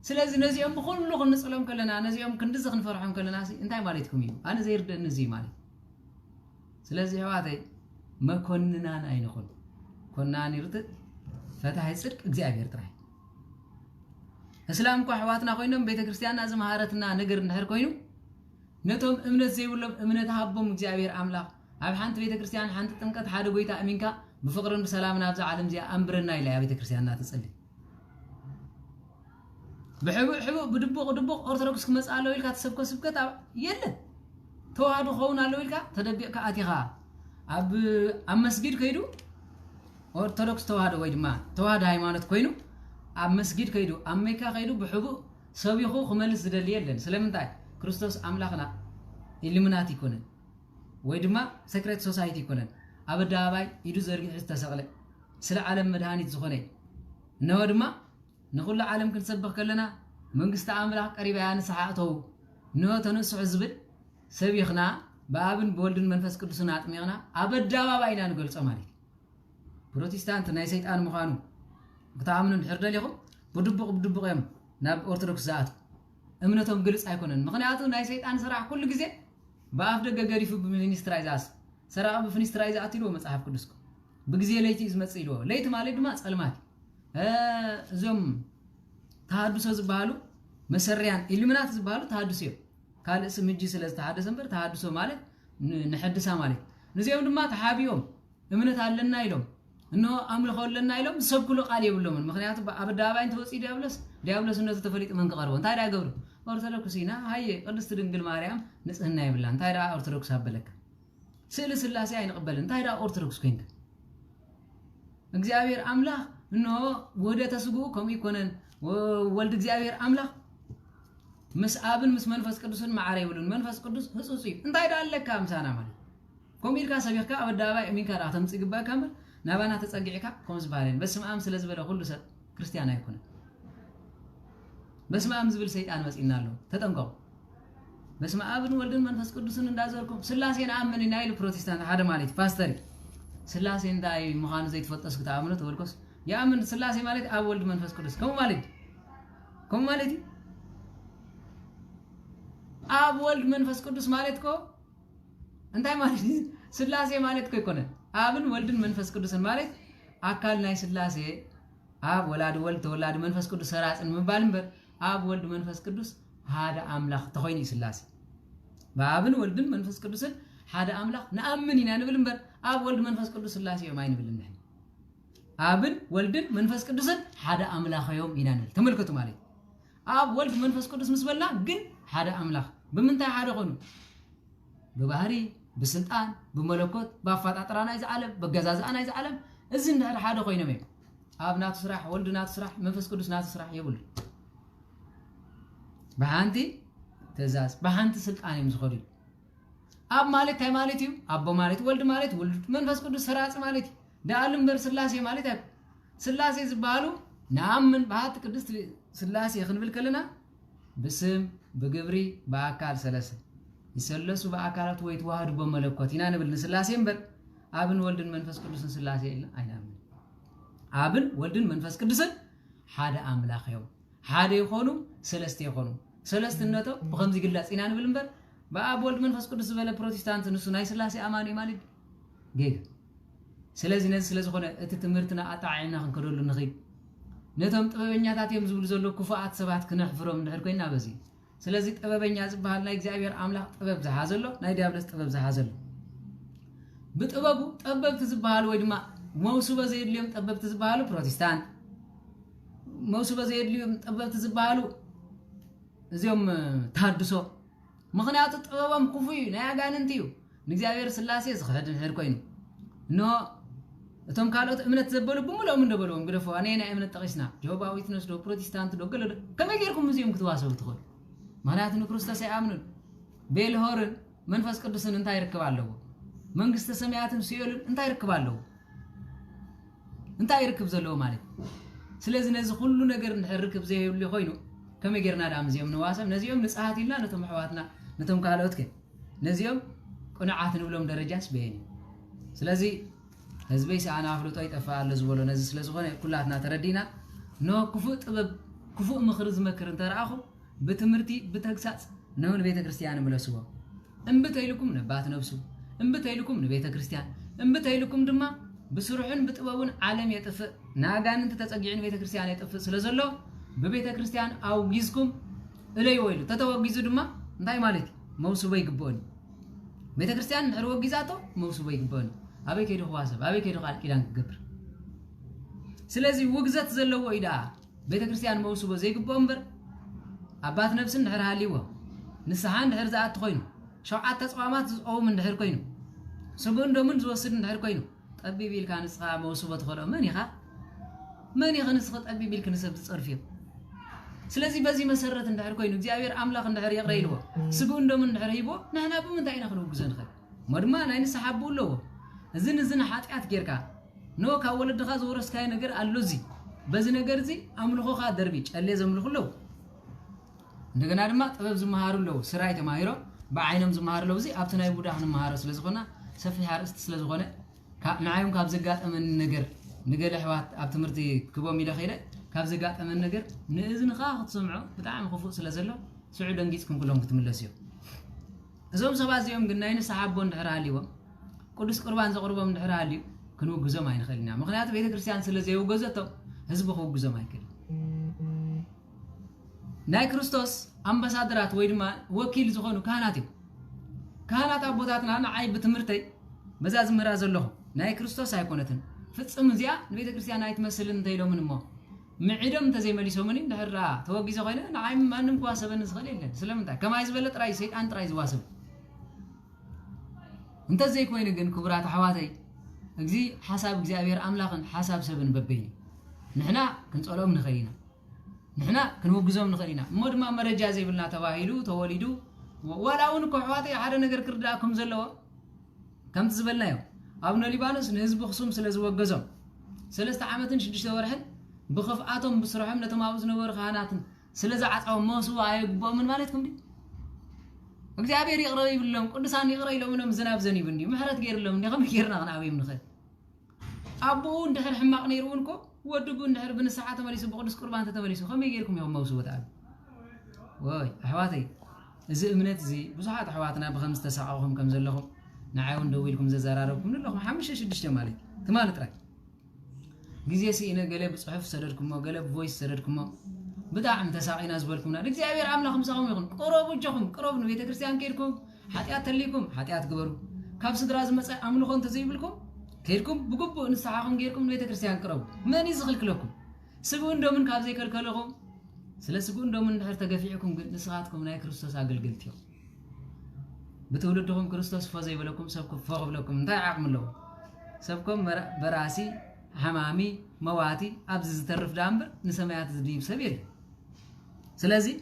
سلازي نزي أم بخون لغة نسألهم كلنا نزي أم كندز خنفرحهم كلنا سي أنتي مالتكم يو أنا زير نزي مالي سلازي حواتي ما كنا أين خل كنا نرد فتح السرق جابير تراي أسلام كو حواتنا خوينهم بيت كريستيان أزم هارتنا نجر نهر كوينو نتهم أمنة زي ولا أمنة هابهم جابير أملا أب حنت بيت كريستيان حنت تنكت حاد قويتا أمينكا بفقر بسلام نابز عالم زي أمبرنا إلى بيت كريستيان ناتسألي بحبو بدبق أرثوذكس كمس على ويلك تسبك سبكة يلا توهادو خونا على ويلك تدبق كأتيها أب مسجد كيدو أرثوذكس توهادو ويدما توهاد هايمانت كوينو أب مسجد كيدو أمريكا كيدو بحبو سويخو خمالس دليلن سلامتاي كريستوس أملاخنا إليمناتي كونن ويدما سكريت سوسايتي كونن أبدا باي يدو زرقي استسقله سلا عالم مدهانيت زخوني نودما نقول عالم كنسبخ كلنا منقست أملاخ قريبا يانسحاتو نو تنسع زبل سبيخنا بابن بولدن منفس قدسنا أطميغنا أبدا باينا نقول سمالي بروتستانت ناي سيطان مخانو بتعاملون حردل يخو بدبق يم ناب أرثوذكس زات أمنتهم جلس أيقونن مخنياتو ناي سيطان سرع كل جزء بأفدق جاري في بمينسترايزاس سرع بفنسترايزات يلو مصحف قدسكم بجزء ليتي إزمت يلو ليت مالد ما سلمات زم تحدث زبالو مسريان إلمنات زبالو تحدثيو قال اسم الجيس اللي تحدث أمبر تحدثه مالك نحدثها مالك نزيهم دم ما تحابيهم أمنت علنا يلوم إنه أمر خلنا يلوم سب كله قال يقولون مخنياتو أبدا باين توصي ديابلس إنه تفريق من قربون تايرا قبره أرثوذكسينا هاي قدس ترنجل مريم نسألنا يبلان تايرا أرثوذكس هبلك سلس الله سعين قبلن تايرا أرثوذكس كينك እግዚአብሔር አምላክ ነው ወደ ተስጉ ከም ይኮነን ወልድ እግዚአብሔር አምላክ መስአብን ምስ መንፈስ ቅዱስን ማዓረ ይብሉን መንፈስ ቅዱስ ህጹጽ እንታይ ዳለካ አምሳና ማለት ኮሚልካ ሰቢርካ አበዳባይ እሚንካ ራተም ጽግባ ካምር ናባና ተጸግዒካ ከምስ ባለን በስመ አብ ስለዝበለ ሁሉ ሰብ ክርስቲያን አይኮነ በስመ አብ ዝብል ሰይጣን መጽኢናለሁ ተጠንቀቁ በስመ አብን ወልድን መንፈስ ቅዱስን እንዳዘርኩም ስላሴን አመንና ይሉ ፕሮቴስታንት ሓደ ማለት ፓስተር ስላሴ እንዳይ መኻኑ ዘይተፈጠስኩ ተአምኖ ተወልቆስ ያምን ስላሴ ማለት አብ ወልድ መንፈስ ቅዱስ ከም ማለት አብ ወልድ መንፈስ ቅዱስ ማለት ኮ እንታይ ማለት ስላሴ ማለት ኮ ይኮነ አብን ወልድን መንፈስ ቅዱስን ማለት አካል ናይ ስላሴ አብ ወላድ ወልድ ተወላድ መንፈስ ቅዱስ ሰራጽን መባልን በር አብ ወልድ መንፈስ ቅዱስ ሓደ አምላክ ተኾይኒ ስላሴ በአብን ወልድን መንፈስ ቅዱስን ሓደ አምላክ ነአምን ኢና ንብል በር አብ ወልድ መንፈስ ቅዱስ ስላሴ የማይ ንብልና አብን ወልድን መንፈስ ቅዱስን ሓደ አምላክ ዮም ኢና ንብል ተመልከቱ ማለት አብ ወልድ መንፈስ ቅዱስ ምስበላ ግን ሓደ አምላክ በምንታይ ሓደ ኾኑ በባህሪ በስልጣን በመለኮት በአፈጣጠራና ይዘዓለም በገዛዛና ይዘዓለም እዚ እንዳለ ሓደ ኾይኖም እዮም አብ ናቱ ስራሕ ወልድ ናቱ ስራሕ መንፈስ ቅዱስ ናቱ ስራሕ ይብሉ በሃንቲ ተዛዝ በሃንቲ ስልጣን እዮም ዝኸዱ አብ ማለት ታይ ማለት እዩ አቦ ማለት ወልድ ማለት ወልድ መንፈስ ቅዱስ ሰራጽ ማለት ዳአልም በር ስላሴ ማለት ያ ስላሴ ዝባሉ ናምን በሃት ቅዱስ ስላሴ ክንብል ከለና በስም በግብሪ በአካል ሰለሰ ይሰለሱ በአካላት ወይ ተዋህዱ በመለኮት ኢና ንብል ስላሴ በር አብን ወልድን መንፈስ ቅዱስን ስላሴ ኢልና አይናምን አብን ወልድን መንፈስ ቅዱስን ሓደ አምላክ እዮም ሓደ ይኾኑ ሰለስተ ይኾኑ ሰለስትነቶ በከምዚ ግላጽ ኢና ንብል በር በአብ ወልድ መንፈስ ቅዱስ በለ ፕሮቴስታንት ንሱ ናይ ስላሴ አማኒ ማለት ጌግ ስለዚህ ነዚ ስለዝኾነ እቲ ትምህርትና አጣዓይና ክንከደሉ ንኽእል ነቶም ጥበበኛታት እዮም ዝብሉ ዘሎ ክፉኣት ሰባት ክነሕፍሮም ንድሕር ኮይና በዚ ስለዚህ ጥበበኛ ዝበሃል ናይ እግዚአብሔር አምላክ ጥበብ ዝሓዘሎ ናይ ዲያብሎስ ጥበብ ዝሓዘሎ ብጥበቡ ጠበብቲ ዝበሃሉ ወይ ድማ መውሱበ ዘየድልዮም ጠበብቲ ዝበሃሉ ፕሮቴስታንት መውሱበ ዘየድልዮም ጠበብቲ ዝበሃሉ እዚኦም ታድሶ مخنيات طببم كفوي ناغان انتيو نغزابير سلاسي زخدن حير كوينو نو اتم كالوت امنت زبلو بملو من دبلوم غدفو انينا امنت تقيسنا جوباويت نسدو بروتستانت دو قلل كما غيركم مزيوم كتواسو تخول معنات انو كريستوس يامنون بيلهورن منفس قدسن انتا يركبالو منغست سمياتن سيولن انتا يركبالو انتا يركب زلو مالك سلازي نزي كل ነገር نحركب زي يبلي خوينو كما غيرنا دام زيوم نواسم نزيوم نصحات إلا نتم حواتنا نتم كالوتك نزيوم قناعات نبلوم درجاس بيني سلازي هزبي سانا افلطو يطفال زبولو نزي سلازخونه كلاتنا تردينا نو كفو طبب كفو مخرز مكر انتراخو بتمرتي بتغساص نون بيت كريستيان ملسو انبتايلكم نبات نفسو انبتايلكم نبيت كريستيان انبتايلكم دما بسرعن بتبابون عالم يطف ناغان انت تصقيعن بيت كريستيان يطف سلازلو ببيت كريستيان او غيزكم الي ويلو تتوغيزو دما انتاي مالتي موسوبي يغبون بيت كريستيان نحرو غيزاتو موسوبي يغبون ابي كيدو حواسب ابي كيدو قال كيدان كغبر سلازي وغزت زلو ويدا بيت كريستيان موسوبو زي يغبون بر ابات نفسن نحر هاليو نسحان نحر زات خوينو شوعات تصوامات او من نحر كوينو سبون دومن زوسد نحر كوينو طبي بيل كان اسقا موسوبو تخلو من يخا نسخط طبي بيل كنسب تصرفيو سلازي بزي مسرت ندحر كوينو እግዚአብሔር አምላክ ندحر يقريلو سبون دومن نحر هيبو نحنا بمنتاينا خنوغزن خ مدما ناين سحابولو እዝን ኃጢአት ጌርካ ኖ ካወለድኻ ዝወረስካይ ነገር አሉዚ በዚ ነገር ዚ አምልኾኻ ደርቢ ጨሌ ዘምልኹለው እንደገና ድማ ጥበብ ዝመሃሩለው ስራይ ተማሂሮ በአይነም ዝመሃሩለው ዚ አብተናይ ቡዳህን መሃረ ስለዝኾና ሰፊ ሓርስት ስለዝኾነ ንዓይም ካብ ዘጋጠመን ነገር ንገለ ሕዋት ኣብ ትምህርቲ ክቦም ኢለ ኸይደ ካብ ዘጋጠመን ነገር ንእዝንኻ ክትሰምዖ ብጣዕሚ ክፉእ ስለዘሎ ስዑ ደንጊጽኩም ኩሎም ክትምለስዮ እዞም ሰባት እዚኦም ግን ናይ ንስሓ ኣቦ እንድሕር ሃልይዎም ቅዱስ ቁርባን ዘቅርቦም እንድሕር ሃልዩ ክንውግዞም ኣይንኽእልና ምክንያቱ ቤተ ክርስቲያን ስለዘይውገዘቶም ህዝቢ ክውግዞም ኣይክእልን ናይ ክርስቶስ አምባሳደራት ወይ ድማ ወኪል ዝኾኑ ካህናት እዮም ካህናት አቦታትና ንዓይ ብትምህርተይ በዛ ዝምራ ዘለኹ ናይ ክርስቶስ ኣይኮነትን ፍጽም እዚኣ ንቤተ ክርስቲያን ኣይትመስልን እንተኢሎምን እሞ ምዒዶም እንተዘይመሊሶምን እንድሕራ ተወጊዘ ኮይነ ንዓይ ማንም ክዋሰበኒ ዝኽእል የለን ስለምንታይ ከማይ ዝበለ ጥራይ ሰይጣን ጥራይ ዝዋሰብ انت زي كوين جن كبرات حواتي اجزي حساب እግዚአብሔር አምላክን حساب سبن ببيني نحنا كنصلوم نخلينا نحنا كنوغزوم نخلينا مودما مرجا زي بلنا تواهيدو توليدو ولاون كو حواتي حدا ነገር كرداكم زلوا كم تزبلنايو ابن ليبانوس نحزب خصوم سلازوغزوم 3 عامتن 6 ورحن بخفعاتهم بسرعهم نتماوز نور خاناتن سلازا عطاو موسو ايغبو من مالتكم دي እግዚአብሔር ይቅረብ ይብሎም ቅዱሳን ይቅረብ ይለምንም ዝናብ ዘኒብ እንዲ ምሕረት ገይርሎም እንዲ ከም ገይርና ክናብይም ንኽእል አቦ እንድሕር ሕማቅ ነይሩን ኮ ወድጉ እንድሕር ብንስሓ ተመሊሱ ብቅዱስ ቁርባን ተመሊሱ ከመይ ገይርኩም ይኹም መውሱ ወጣ ወይ ኣሕዋተይ እዚ እምነት እዚ ብዙሓት ኣሕዋትና ብከምዝ ተሰቃቕኹም ከም ዘለኹም ንዓይ እውን ደው ኢልኩም ዘዘራረብኩም ንለኹም 5-6 ማለት ትማል ጥራይ ግዜ ሲኢነ ገለ ብፅሑፍ ሰደድኩሞ ገለ ብቮይስ ሰደድኩሞ بتاعم تساقينا زبلكمنا እግዚአብሔር አምላክ ምሳኹም ይኹን ቆሮብ እጆኹም ቆሮብ ነው ቤተ ክርስቲያን ከይድኩም ኃጢአት ተሊኩም ኃጢአት ግበሩ ካብ ስድራ ዝመፀ አምልኾን ተዘይብልኩም ከይድኩም ብግቡ ንስሓኹም ገይርኩም ቤተ ክርስቲያን ቅረቡ መን ይዝኽልክለኩም ስጉ እንደምን ካብ ዘይከልከለኹም ስለ ስጉ እንደምን እንድሕር ተገፊዕኩም ግን ንስኻትኩም ናይ ክርስቶስ አገልግልቲ እዮም بتولدهم ክርስቶስ ፈዘ ይበለኩም ሰብኩም ፈቕብለኩም እንታይ ዓቅም ኣለዎ ሰብኩም በራሲ حمامي مواتي أبز زترف دامبر نسميات زديب سبيل سلازي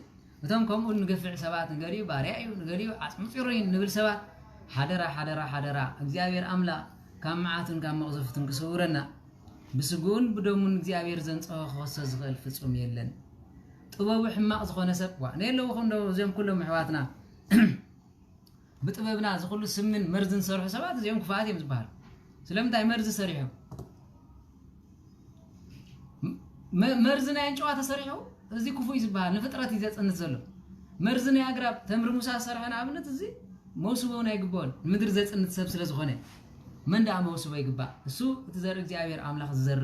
بتوم كم قول نقفع سبات نقريب باريعي ونقريب عصم فيرين نقول سبات حدرا እግዚአብሔር أملا كم معاتن كم مغزفتن كسورنا بسجون بدون እግዚአብሔር زنت خاصة زغل في الصوم يلن طبوا حماق زخون سب وعنين لو خون زيهم كلهم حواتنا بتبابنا زخلو سمن مرزن صرح سبات زيهم كفاتي مزبار سلام تاي مرز سريحو مرزنا ينجوا تسريحو زي كفو يزبال نفطرات يزصنت زلو مرزنا ياغراب تمر موسى سرحنا ابنت زي موسوبون يغبون مدر زصنت سب سلازخونه من دا موسوب يغبا اسو تزر እግዚአብሔር አምላክ ዝዘር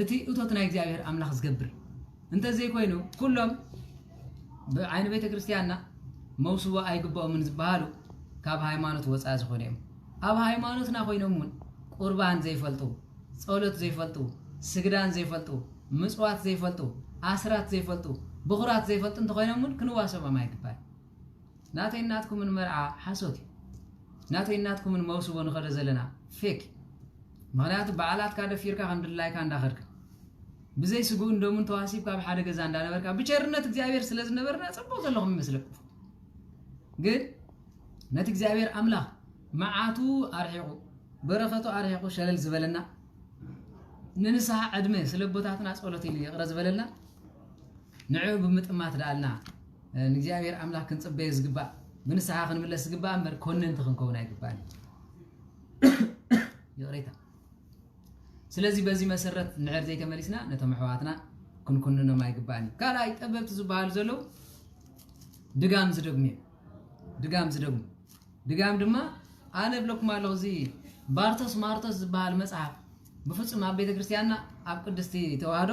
እቲ እቶትና እግዚአብሔር አምላክ ዝገብር እንተ ዘይ ኮይኑ ኩሎም በአይነ ቤተ ክርስቲያንና موسوب አይግባው ምን ዝባሃሉ ካብ ሃይማኖት ወፃ ዝኾነም ኣብ ሃይማኖትና ኮይኖም ቁርባን ዘይፈልጡ ጸሎት ዘይፈልጡ ስግዳን ዘይፈልጡ ምጽዋት ዘይፈልጡ አስራት ዘይፈልጡ ብኹራት ዘይፈልጡ እንተ ኮይኖም ክንዋሰብ ማይግባል ناتي ناتكم من مرعى حسوتي ناتي ناتكم من موسو ونخد زلنا فيك مغنيات بعالات كاد فيركا الحمد لله كان داخلك بزي سجون دومن تواسيب كاب حدا جزان دانا بركا بشرنة እግዚአብሔር ስለዚህ ነበርና ጽቦ ዘለኹም ይመስልክ ግን ነቲ እግዚአብሔር አምላክ መዓቱ አርሒቁ በረከቱ አርሒቁ ሸለል ዝበለና ንንስሐ ዕድመ ስለቦታትና ጸሎት ኢሉ ይቅረ ዝበለና ንዑ ብምጥማት ዳልና ንእግዚአብሔር አምላክ ክንጽበይ ዝግባ ብንስሐ ክንምለስ ዝግባ እምበር ኮነንቲ ክንከውን አይግባን ይቅሬታ ስለዚህ በዚህ መሰረት ንዕር ዘይተመሊስና ነቶም ሕዋትና ክንኩንኖ ማይግባኒ ካልኣይ ጠበብቲ ዝበሃል ዘሎ ድጋም ዝደግሙ ድጋም ድማ ኣነ ብለኩም ኣለኹ እዚ ባርቶስ ማርቶስ ዝበሃል መጽሓፍ ብፍጹም ኣብ ቤተ ክርስቲያንና ኣብ ቅድስቲ ተዋህዶ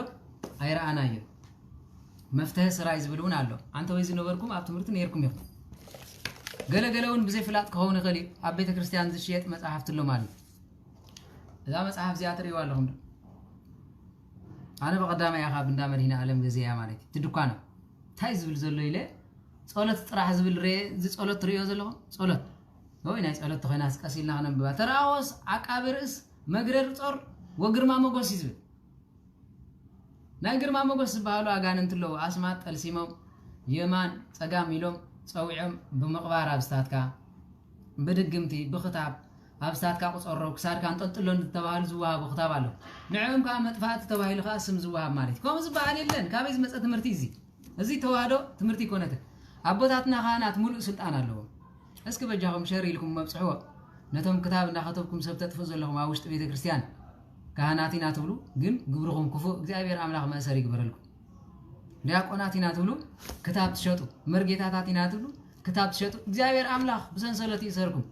ኣይረኣናዮ መፍትሄ ስራይ ዝብል እውን ኣሎ አንተ ወይ ዝነበርኩም ኣብ ትምህርቲ ነርኩም ይኹም ገለገለውን ብዘይፍላጥ ክኸውን ይኽእል ኣብ ቤተ ክርስቲያን ዝሽየጥ መጽሓፍቲ ኣሎ ማለት እዛ መጽሐፍ እዚኣ ትሪእዋ ኣለኹም ኣነ በቀዳማይ ኣኻብ እንዳ መዲና ዓለም ገዚያ ማለት ትድኳና እንታይ ዝብል ዘሎ ኢለ ጸሎት ጥራሕ ዝብል ርእ ዝጸሎት ትሪእዮ ዘለኹም ጸሎት ወይ ናይ ጸሎት ተኾይና ስቀሲልና ክነንብባ ተራዎስ ዓቃቢ ርእስ መግረር ጾር ወግርማ ሞገስ ይዝብል ናይ ግርማ ሞገስ ዝበሃሉ ኣጋንንት ኣለዉ ኣስማት ጠልሲሞም የማን ጸጋም ኢሎም ጸዊዖም ብምቕባር ኣብስታትካ ብድግምቲ ብኽታብ ኣብስታትካ ቁጸሮ ክሳድካ እንጠልጥሎ እንተባሃሉ ዝወሃቡ ክታብ ኣሎ ንዕኦም ከዓ መጥፋእቲ ተባሂሉ ከዓ ስም ዝወሃብ ማለት ከምኡ ዝበሃል የለን ካበይ ዝመፀ ትምህርቲ እዚ ተዋህዶ ትምህርቲ ይኮነትን ኣቦታትና ካህናት ሙሉእ ስልጣን ኣለዎም እስኪ በጃኹም ሸር ኢልኩም መብፅሕዎ ነቶም ክታብ እንዳኸተብኩም ሰብ ተጥፉ ዘለኹም ኣብ ውሽጢ ቤተ ክርስቲያን ካህናት ኢና ትብሉ ግን ግብርኹም ክፉእ እግዚአብሔር ኣምላኽ መእሰር ይግበረልኩም ዲያቆናት ኢና ትብሉ ክታብ ትሸጡ መርጌታታት ኢና ትብሉ ክታብ ትሸጡ እግዚአብሔር ኣምላኽ ብሰንሰለት ይእሰርኩም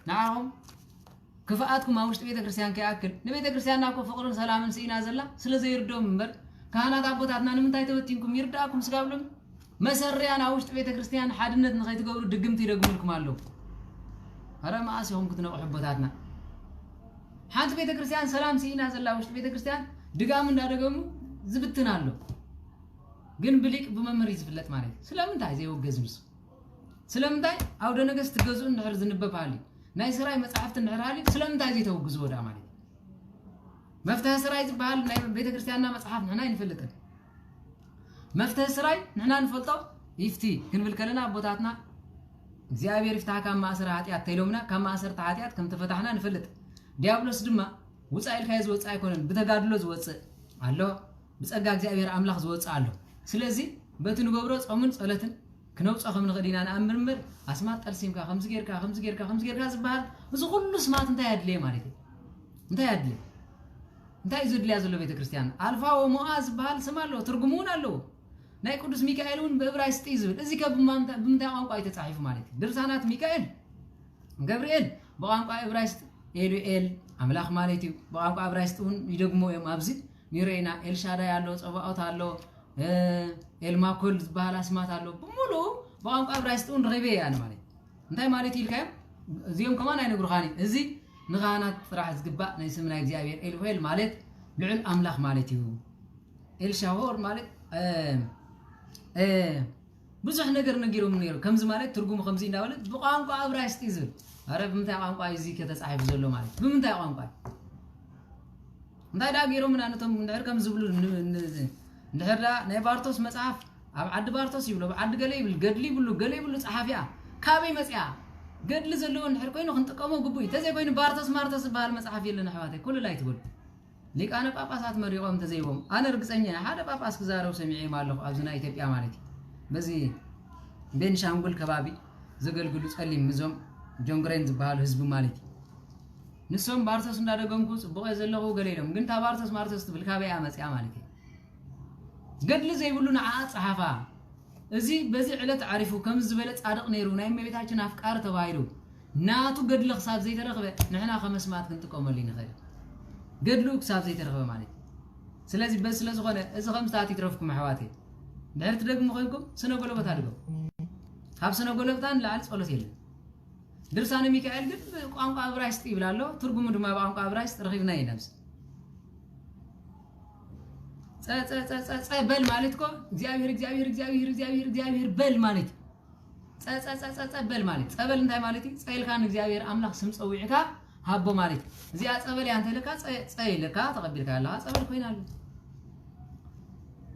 ንዓኹም ክፍኣትኩም ኣብ ውሽጢ ቤተ ክርስቲያን ከይኣክል ንቤተ ክርስቲያንና እኮ ፍቕርን ሰላምን ስኢና ዘላ ስለዘይርድኦም እምበር ካህናት ኣቦታትና ንምንታይ ተበቲንኩም ይርዳእኩም ስጋብሎም መሰሪያን ኣብ ውሽጢ ቤተ ክርስቲያን ሓድነት ንኸይትገብሩ ድግምቲ ይደግሙልኩም ኣለዉ ኣረ መኣሲኹም ክትነቕሑ ቦታትና ሓንቲ ቤተ ክርስቲያን ሰላም ስኢና ዘላ ውሽጢ ቤተ ክርስቲያን ድጋም እንዳደገሙ ዝብትን ኣሎ ግን ብሊቅ ብመምሪ ዝፍለጥ ማለት ስለምንታይ ዘይወገዝ ምስ ስለምንታይ ኣውደ ነገስት ትገዝኡ እንድሕር ዝንበብ ሃሊ ናይ ስራይ መጽሐፍት እንድሕር ሃሊ ስለምንታይ ዘይተወግዙ ወዳ ማለት መፍትሄ ስራይ ዝበሃል ናይ ቤተ ክርስቲያንና መጽሐፍ ንሕና ይንፈልጥን መፍትሄ ስራይ ንሕና ንፈልጦ ይፍቲ ክንብል ከለና ኣቦታትና እግዚአብሔር ይፍታህ ካብ ማእሰር ኃጢአት ተይሎምና ካብ ማእሰር ኃጢአት ከም ተፈታሕና ንፈልጥ ዲያብሎስ ድማ ውጻኢል ካይ ዝወጽእ ኣይኮነን ብተጋድሎ ዝወጽእ ኣሎ ብጸጋ እግዚአብሔር ኣምላኽ ዝወጽእ ኣሎ ስለዚህ በቲ ንገብሮ ጾምን ጸሎትን ክነውጽኸም ንኽዲና ንኣምር ኣስማት ጠልሲምካ ከምዚ ጌርካ ዝበሃል እዚ ኩሉ ስማት እንታይ ያድልየ ማለት እዩ እንታይ ዝድልያ ዘሎ ቤተ ክርስቲያን ኣልፋ ወሞአ ዝበሃል ስም ኣሎ ትርጉሙ እውን ኣለዎ ናይ ቅዱስ ሚካኤል እውን ብዕብራይስጥ ዝብል እዚ ከ ብምንታይ ቋንቋ ተጻሒፉ ማለት እዩ ድርሳናት ሚካኤል ገብርኤል ብቋንቋ ዕብራይስጥ ኤሉኤል ኣምላኽ ማለት እዩ ብቋንቋ ዕብራይስጥ እውን ይደግሞ እዮም ኣብዚ ንሬና ኤልሻዳይ ኣሎ ጸባኦት ኣሎ ኤልማኮል ዝበሃል ኣስማት ኣሎ ብሙሉ ብቋንቋ ዕብራይስጥ እውን ረኺበ ያነ ማለት እንታይ ማለት ኢልካዮ እዚኦም ከማን ኣይነግሩኻኒ እዚ ንኻህናት ጥራሕ ዝግባእ ናይ ስም ናይ እግዚአብሔር ኤልሆል ማለት ልዑል ኣምላኽ ማለት እዩ ኤልሻሆር ማለት ብዙሕ ነገር ነጊሮም ነይሩ ከምዚ ማለት ትርጉሙ ከምዚ እንዳበለ ብቋንቋ ዕብራይስጥ ዝብል ኣረ ብምንታይ ቋንቋ እዚ ከተጻሒፉ ዘሎ ማለት ብምንታይ ቋንቋ እንታይ ዳ ገይሮም ናነቶም እንድሕር ከም ዝብሉ እንድሕር ዳ ናይ ባርቶስ መጽሓፍ ኣብ ዓዲ ባርቶስ ይብሉ ኣብ ዓዲ ገለ ይብል ገድሊ ይብሉ ጸሓፊያ ካበይ መጽያ ገድሊ ዘለዎ እንድሕር ኮይኑ ክንጥቀሞ ግቡእ ተዘይ ኮይኑ ባርቶስ ማርቶስ ዝበሃል መጽሓፍ የለና ሕዋተይ ኩሉ ላይ ትብል ሊቃነ ጳጳሳት መሪቆም ተዘይቦም ኣነ ርግጸኛ ሓደ ጳጳስ ክዛረብ ሰሚዐ ኣለኹ ኣብዚ ናይ ኢትዮጵያ ማለት እዩ በዚ ቤንሻንጉል ከባቢ ዘገልግሉ ጸሊም ምዞም ጆንግሬን ዝበሃሉ ህዝቢ ማለት እዩ ንሶም ባርቶስ እንዳደገምኩ ጽቡቕ ዘለኹ ገሌሎም ግን ታ ባርቶስ ማርቶስ ትብል ካበይ ኣመጽያ ማለት እዩ ገድሊ ዘይብሉ ንዓ ጸሓፋ እዚ በዚ ዕለት ዓሪፉ ከም ዝበለ ጻድቕ ነይሩ ናይ እመቤታችን ኣፍቃሪ ተባሂሉ ናቱ ገድሊ ክሳብ ዘይተረኽበ ንሕና ከመስማት ክንጥቀመሉ ንኽእል ገድሉ ክሳብ ዘይተረኽበ ማለት ስለዚ በዚ ስለ ዝኾነ እዚ ከምስታት ይትረፍኩም ኣሕዋተይ ድሕሪ ትደግሙ ኮይንኩም ስነ ጎለበታ ድገም ካብ ስነ ጎለበታን ላዕሊ ጸሎት የለን ድርሳነ ሚካኤል ግን ቋንቋ ዕብራይስጥ ይብል ኣሎ ትርጉሙ ድማ ቋንቋ ዕብራይስጥ ረኺብና ይነብስ በል ማለት እኮ እግዚአብሔር በል ማለት ፀበል ማለት ፀበል እንታይ ማለት እዩ ፀይልካን እግዚአብሔር አምላኽ ስም ፀዊዕካ ሃቦ ማለት እዚኣ ፀበል ያንተ ለካ ፀይልካ ተቀቢልካ ኣለካ ፀበል ኮይናሉ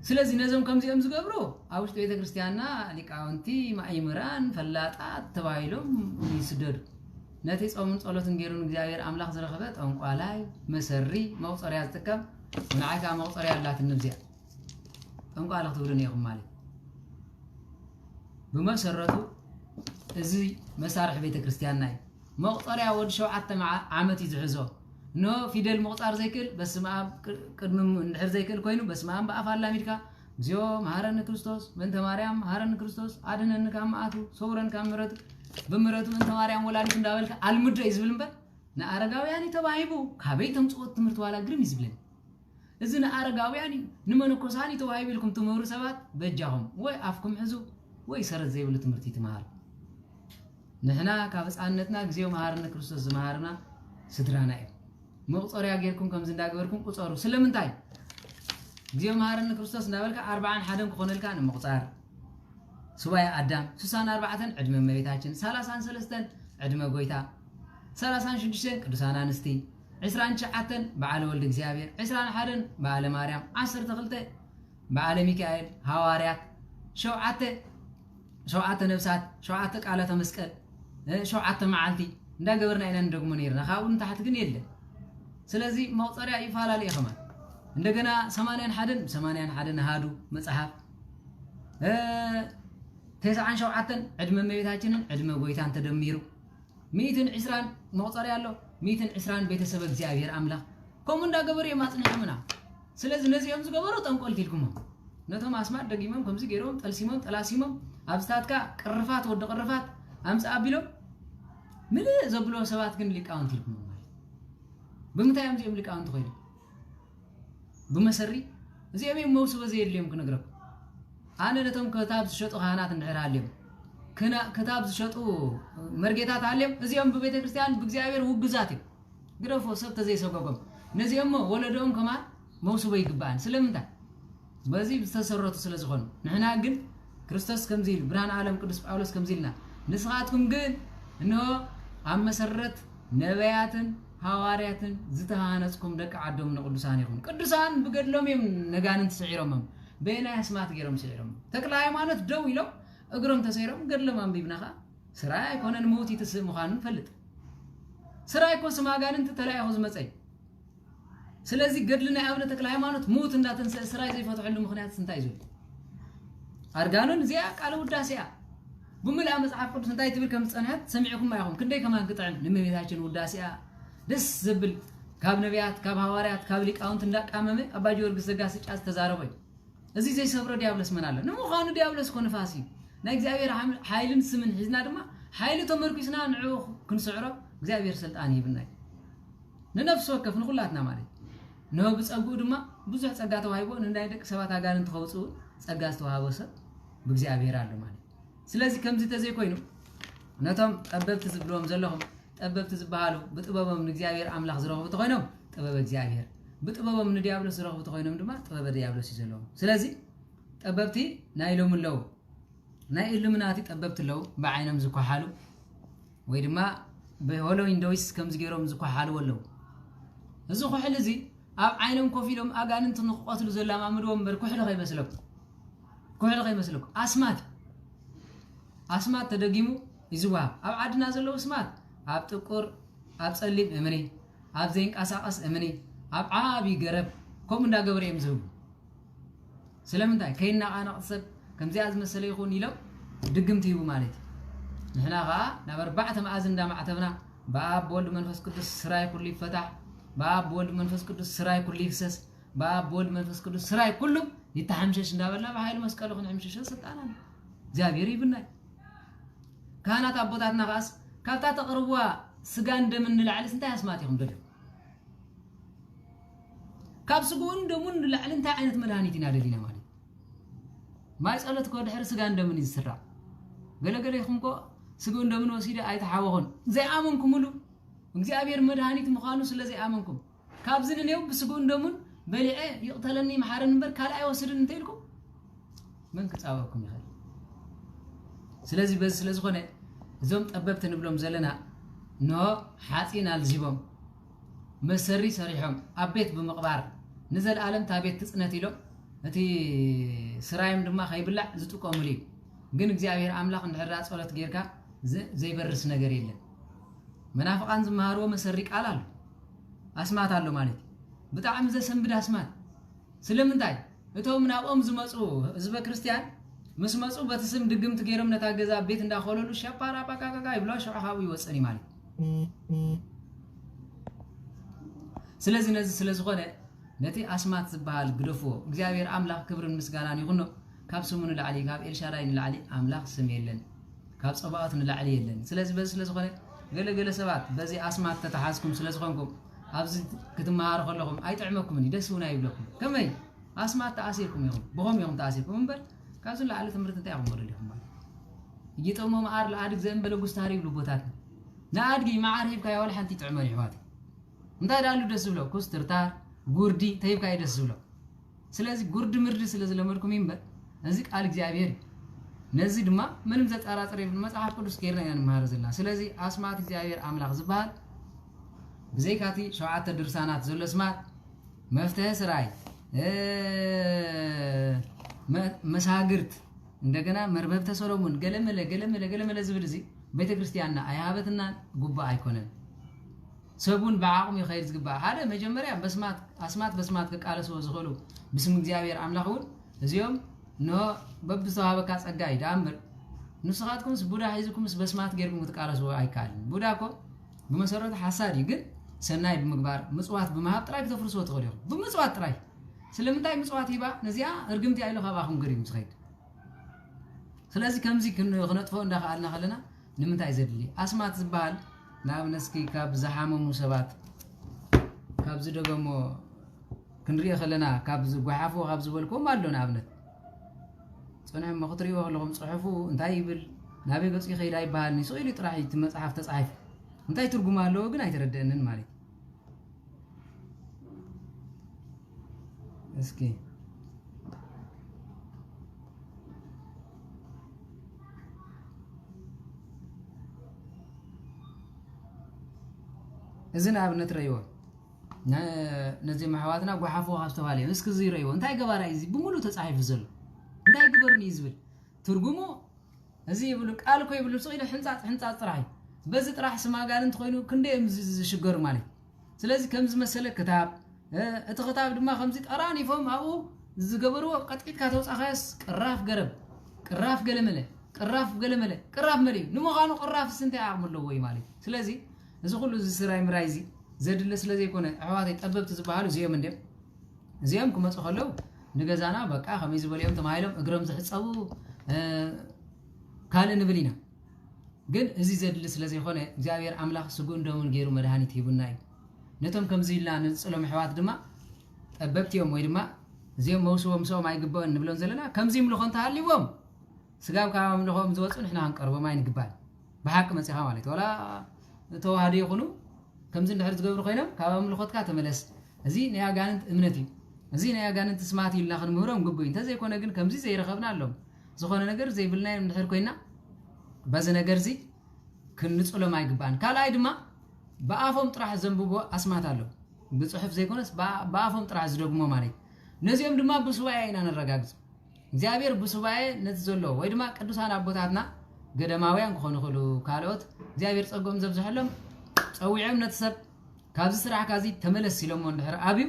ስለዚህ ነዞም ከምዚኦም ዝገብሩ ኣብ ውሽጢ ቤተ ክርስቲያንና ሊቃውንቲ ማእምራን ፈላጣት ተባሂሎም ይስደዱ ነቲ ጾምን ጸሎትን ገይሩን እግዚአብሔር አምላኽ ዝረኸበ ጠንቋላይ መሰሪ መቁፀርያ ዝጥቀም ንዓይካ መቁፀርያ ኣላት ንብዚያ ጠንቋላ ክትብሉን ይኹም ማለት ብመሰረቱ እዚ መሳርሕ ቤተ ክርስቲያንና እዩ መቁፀርያ ወዲ 7 ዓመት ይዝሕዞ ኖ ፊደል መቁፀር ዘይክል በስመ አብ ቅድም እንድሕር ዘይክል ኮይኑ በስመ አብ በአፍ አላሚድካ እግዚኦ መሐረነ ክርስቶስ በእንተ ማርያም መሐረነ ክርስቶስ አድነን ካብ መዓቱ ሰውረን ካብ ምሕረቱ በምሕረቱ በእንተ ማርያም ወላዲት እንዳበልካ አልሙደ ይዝብል እምበር ንኣረጋውያን ተባሂቡ ካበይ ተምፅኦት ትምህርቲ ዋላ ግርም ይዝብልን እዚ ንኣረጋውያን ንመነኮሳን ተባሂቡ ኢልኩም ትምህሩ ሰባት በጃኹም ወይ ኣፍኩም ሕዙ ወይ ሰረት ዘይብሉ ትምህርቲ ትመሃሩ ንሕና ካብ ህፃንነትና እግዚኦ መሐረነ ክርስቶስ ዝመሃርና ስድራና እዩ መቁፀርያ ጌርኩም ከምዚ እንዳገበርኩም ቁፀሩ ስለምንታይ እግዚኦ መሐረነ ክርስቶስ እንዳበልካ 41 ክኾነልካ ንምቁፃር سواء أدم 64 عدم مبيتاችን 33 عدم ጎይታ 36 ቅዱሳን አንስቲ 29 በዓለ ወልድ እግዚአብሔር 21 በዓለ ማርያም 12 በዓለ ሚካኤል ሐዋርያት ሸውዓተ ነፍሳት ሸውዓተ ቃላተ መስቀል ሸውዓተ መዓልቲ እንዳገበርና ኢና እንደግሞ ነይርና ካብኡን ታሕት ግን የለን ስለዚህ መቁፀርያ ይፋላል ይኸማል እንደገና 81 ሃዱ መጽሐፍ 97 عدم مبيتاችን عدم ጎይታን ተደሚሩ 120 መቁፀርያ ኣሎ 120 ቤተሰብ እግዚአብሔር አምላኽ ኮም እንዳገበሩ የማጽናዕምና ስለዚህ ነዚኦም ዝገበሩ ጠንቆልት ይልኩም ነቶም አስማት ደጊሞም ከምዚ ገይሮም ጠልሲሞም ጠላሲሞም አብስታትካ ቅርፋት ወደ ቅርፋት አምጻ አቢሎም ምን ዘብሎ ሰባት ግን ሊቃውንት ይልኩም ብምንታይም ዚኦም ሊቃውንት ኮይኑ ብመሰሪ እዚኦም መውሱ በዘይ የለም ክነግረኩ أنا نتوم كتاب شطو خانات النعراليم كنا كتاب شطو مرجيتات عليم زيهم ببيت كريستيان بجزاير وجزاتي قرفوا سبت زي سوقهم نزيهم ولدهم كمان موسوي يقبان سلام ده بزي بستسرته سلزخون نحن عقل كريستوس كم زيل برهان عالم قدس باولوس كم زيلنا نسخاتكم قل إنه عم مسرت نبياتن حوارياتن زتهانسكم دك عدهم من قدسانيهم قدسان بقد لهم يم نجان تسعيرهم بين اسمات غيرهم سيرهم تكلا ሃይማኖት ደው ይለው እግሮም ተሰይረም ገድለም አንቢብናኻ ስራይ ኮነን ሞት ይተስም ኻን ፈልጥ ስራይ ኮ ስማጋንን ተተላይሁ ዝመፀይ ስለዚህ ገድልና ያብነ ተክላ ሃይማኖት ሞት እንዳተንሰ ስራይ ዘይፈትሕሉ ምክንያት ስንታይ ይዙ አርጋኑን ዚያ ቃል ውዳሴያ ብመላ መጽሐፍ ቅዱስ እንታይ ትብል ከም ጸንሐት ሰሚዕኩም ማይኹም ክንደይ ከማን ቅጥዕን ንመቤታችን ውዳሴያ ደስ ዝብል ካብ ነቢያት ካብ ሐዋርያት ካብ ሊቃውንት እንዳቃመመ አባ ጊዮርጊስ ዘጋስጫስ ተዛረበይ እዚ ዘይ ሰብረ ዲያብሎስ መናለ ንሙኻኑ ዲያብሎስ ኮነ ፋሲ ናይ እግዚአብሔር ኃይልን ስምን ሒዝና ድማ ኃይል ተመርኩስና ንዑ ክንስዕሮ እግዚአብሔር ስልጣን ይብናይ ንነፍስ ወከፍ ንኹላትና ማለት ነው ብጸጉ ድማ ብዙሕ ጸጋ ተዋሂቦ እንዳይ ደቅ ሰባት አጋርን ተኸውጹ ጸጋ ተዋሃበሰ በእግዚአብሔር አለ ማለት ስለዚህ ከምዚ ተዘይ ኮይኑ ነቶም ጠበብት ዝብሎም ዘለኹም ጠበብት ዝባሃሉ በጥበቦም እግዚአብሔር አምላኽ ዝረኸቡ ተኮይኖም ጥበብ እግዚአብሔር بطببهم من ديابلوس رغبوا تخوينهم دما طبب ديابلوس يزلهم سلازي طببتي نايلهم اللو ناي إلومناتي طببت اللو بعينهم زكو حالو ويدما بهولو إندويس كم زغيرهم زكو حالو ولو زكو حل زي اب عينهم كوفيلهم اغاننت نقطلو زلا مامدهم بر كحل خي مسلك اسمات تدغيمو يزوا اب عدنا زلو اسمات اب طقور اب صليب امني اب زين قساقس امني اب عابي غرب كوم اندا غبر يمزو سلامنتا كينا انا قصب كمزي از مسله يكون يلو دغمت يبو مالتي نحنا غا نبر بعت ماز اندا معتبنا باب ولد منفس قدس سراي كل يفتح باب ولد منفس قدس سراي كل يفسس باب ولد منفس قدس سراي كله يتحمشش እንዳበላ በኃይል መስቀል ሆነ ሕምሽሽ ሰጣና እግዚአብሔር ይብናይ ካህናት አቦታትና ራስ ካልታ ተቀርቧ ስጋ እንደምንልዓል እንታ ያስማት ይሁን ደደ ካብ ስጉን ደሙን ልዓል እንታ አይነት መድኃኒት ይናደሊና ማለት ማይ ጸሎት ኮ ድሕር ስጋ እንደምን ይስራ ገለገለ ይኹምኮ ስጉን እንደምን ወሲደ አይተሓወኹን ዘይአመንኩም ሙሉ እግዚአብሔር መድኃኒት ምኻኑ ስለዚህ አመንኩም ካብዝን ነው በስጉን እንደምን በልዐ ይقتلني محارن نبر كال اي وسدن انتيلكم من كصابكم يخل ስለዚህ በዚ ስለዝኾነ እዞም ጠበብት ንብሎም ዘለና ኖ ሓፂን አልዚቦም መሰሪ ሰሪሖም አቤት ብምቕባር ንዘለዓለም ታቤት ትጽነት ኢሎም እቲ ስራይም ድማ ከይብላዕ ዝጥቀሙሉ ግን እግዚአብሔር አምላኽ እንድሕራ ጸሎት ጌርካ ዘይበርስ ነገር የለን መናፍቃን ዝመሃርዎ መሰሪ ቃል አሉ አስማት አሉ ማለት ብጣዕሚ ዘሰንብድ አስማት ስለምንታይ እቶም ናብኦም ዝመጹ ህዝበ ክርስቲያን ምስ መጹ በተስም ድግምት ገይሮም ነታ ገዛ ቤት እንዳኸለሉ ሸፓራ ፓካካካ ይብላ ሸዓሃቡ ይወጽኒ ማለት ስለዚህ ነዚ ስለዝኾነ ነቲ አስማት ዝበሃል ግደፎ እግዚአብሔር አምላኽ ክብርን ምስጋናን ይኹኖ ካብ ስሙ ንላዕሊ ካብ ኤልሻዳይ ንላዕሊ አምላኽ ስም የለን ካብ ጸባኦት ንላዕሊ የለን ስለዚህ በዚ ስለዝኾነ ገለገለ ሰባት በዚ አስማት ተተሓዝኩም ስለዝኾንኩም ኣብዚ ክትመሃሩ ከለኹም ኣይጥዕመኩምን ደስ ውና ይብለኩም ከመይ አስማት ተኣሲርኩም ይኹም ብኾም ይኹም ተኣሲርኩም እምበር ካብዚ ንላዕሊ ትምህርቲ እንታይ ኢኹም ወረዲኹም ማለት እይጠሞ መዓር ለአድግ ዘንበለ ጉስታሪ ይብሉ ቦታት ንኣድጊ መዓር ሂብካ የወል ሓንቲ ጥዕመን ይሕዋት እንታይ ዳሉ ደስ ብሎ ኩስትርታር ጉርዲ ተይብካ ደስ ብሎ ስለዚህ ጉርድ ምርድ ስለዝለመድኩም እምበር እዚ ቃል እግዚአብሔር ነዚ ድማ ምንም ዘጣራጥር ይብል መጽሐፍ ቅዱስ ከይርና ኢና ንመሃር ዘለና ስለዚህ አስማት እግዚአብሔር አምላኽ ዝበሃል ብዘይካቲ 7 ድርሳናት ዘሎ ስማት መፍትሄ ስራይ መሳግርት እንደገና መርበብተ ሰሎሞን ገለመለ ዝብል እዚ ቤተክርስቲያንና አይሃበትና ጉባ አይኮነን ሰቡን በአቅሙ ይኸይድ ዝግባ ሓደ መጀመሪያ አስማት በስማት ከቃለሰው ዝኸሉ ብስም እግዚአብሔር አምላኽውን እዚዮም ኖ በብዝተዋበካ ጸጋይ ዳምር ንስኻትኩምስ ቡዳ ሒዝኩምስ በስማት ገርኩም ትቃለሰው አይካልን ቡዳኮ በመሰረቱ ሐሳዲ ግን ሰናይ ብምግባር ምጽዋት በመሃብ ጥራይ ተፍርሶ ተኸዲኹ ብምጽዋት ጥራይ ስለምንታይ ምጽዋት ይባ ነዚያ እርግምቲ አይሎ ከባኹም ገሪም ዝኸይድ ስለዚህ ከምዚ ክነጥፎ እንዳኻልና ኸለና ንምንታይ ዘድሊ አስማት ዝበሃል ናብነስኪ ካብ ዝሓመሙ ሰባት ካብ ዝደገሞ ክንሪኦ ኸለና ካብ ዝጓሓፉ ካብ ዝበልኩም ኣሎ ናብነት ጽንዕ መኽትሪኦ ከለኹም ጽሑፉ እንታይ ይብል ናበይ ገጽ ይኸይድ አይበሃል ንስኢሉ ጥራይ እቲ መጽሓፍ ተጻሒፉ እንታይ ትርጉም ኣለዎ ግን አይተረድእንን ማለት እስኪ እዝን ኣብነት ረይዎ ነዚ ማሕዋትና ጓሓፎ ካብስተባለ እስኪ እዚ ረይዎ እንታይ ገባራ እዚ ብሙሉ ተጻሒፉ ዘሎ እንታይ ግበርኒ ዝብል ትርጉሙ እዚ ይብሉ ቃል ኮ ይብሉ ጽኢሉ ሕንጻጽ ጥራይ በዚ ጥራሕ ስማጋልን ተኮይኑ ክንደም ዝሽገሩ ማለት ስለዚህ ከምዝ መሰለ ክታብ እቲ ክታብ ድማ ከምዚ ጠራኒፎም ኣብኡ ዝገበርዎ ቀጥቂት ካተውጻኸስ ቅራፍ ገረብ ቅራፍ ገለመለ ቅራፍ መሪ ንመኻኑ ቅራፍ ስንታይ ኣቕምሎ ወይ ማለት ስለዚህ እዚ ኩሉ ዝስራይ ምራይዚ ዘድለ ስለዘይኮነ ኣሕዋተይ ጠበብቲ ዝበሃሉ እዚኦም እንዴ እዚኦም ክመፁ ከለው ንገዛና በቃ ከመይ ዝበልዮም ተማሂሎም እግሮም ዝሕፀቡ ካልእ ንብል ኢና ግን እዚ ዘድሊ ስለዘይኮነ እግዚአብሔር አምላኽ ስጉን ደሙን ገይሩ መድሃኒት ሂቡና እዩ ነቶም ከምዚ ኢልና ንጽሎም ኣሕዋት ድማ ጠበብቲዮም ወይ ድማ እዚኦም መውስቦም ሰኦም ኣይግባእን ንብሎም ዘለና ከምዚ ምልኾ እንተሃልይዎም ስጋብ ካብ ምልኾም ዝወፁ ንሕና ክንቀርቦም ኣይንግባል ብሓቂ መፂኻ ማለት ወላ ተዋህዶ ይኹኑ ከምዚ እንድሕር ዝገብሩ ኮይኖም ካብ ምልኾትካ ተመለስ እዚ ናይ ኣጋንንት እምነት እዩ እዚ ናይ ኣጋንንት ስማት ኢልና ክንምህሮም ግቡእ እንተዘይኮነ ግን ከምዚ ዘይረኸብና ኣሎም ዝኾነ ነገር ዘይብልናዮ እንድሕር ኮይና በዚ ነገር እዚ ክንጽሎም ኣይግባን ካልኣይ ድማ በአፎም ጥራሕ ዘንብቦ አስማት አለው በጽሑፍ ዘይኮነስ በአፎም ጥራሕ ዝደግሞ ማለት ነዚኦም ድማ በሱባኤ ኢና ነረጋግጽ እግዚአብሔር በሱባኤ ነቲ ዘሎ ወይ ድማ ቅዱሳን አቦታትና ገደማውያን ክኾኑ ይኽእሉ ካልኦት እግዚአብሔር ጸጎም ዘብዝሐሎም ጸዊዖም ነቲ ሰብ ካብዚ ስራሕ ካዚ ተመለስ ኢሎሞ እንድሕር ኣብዩ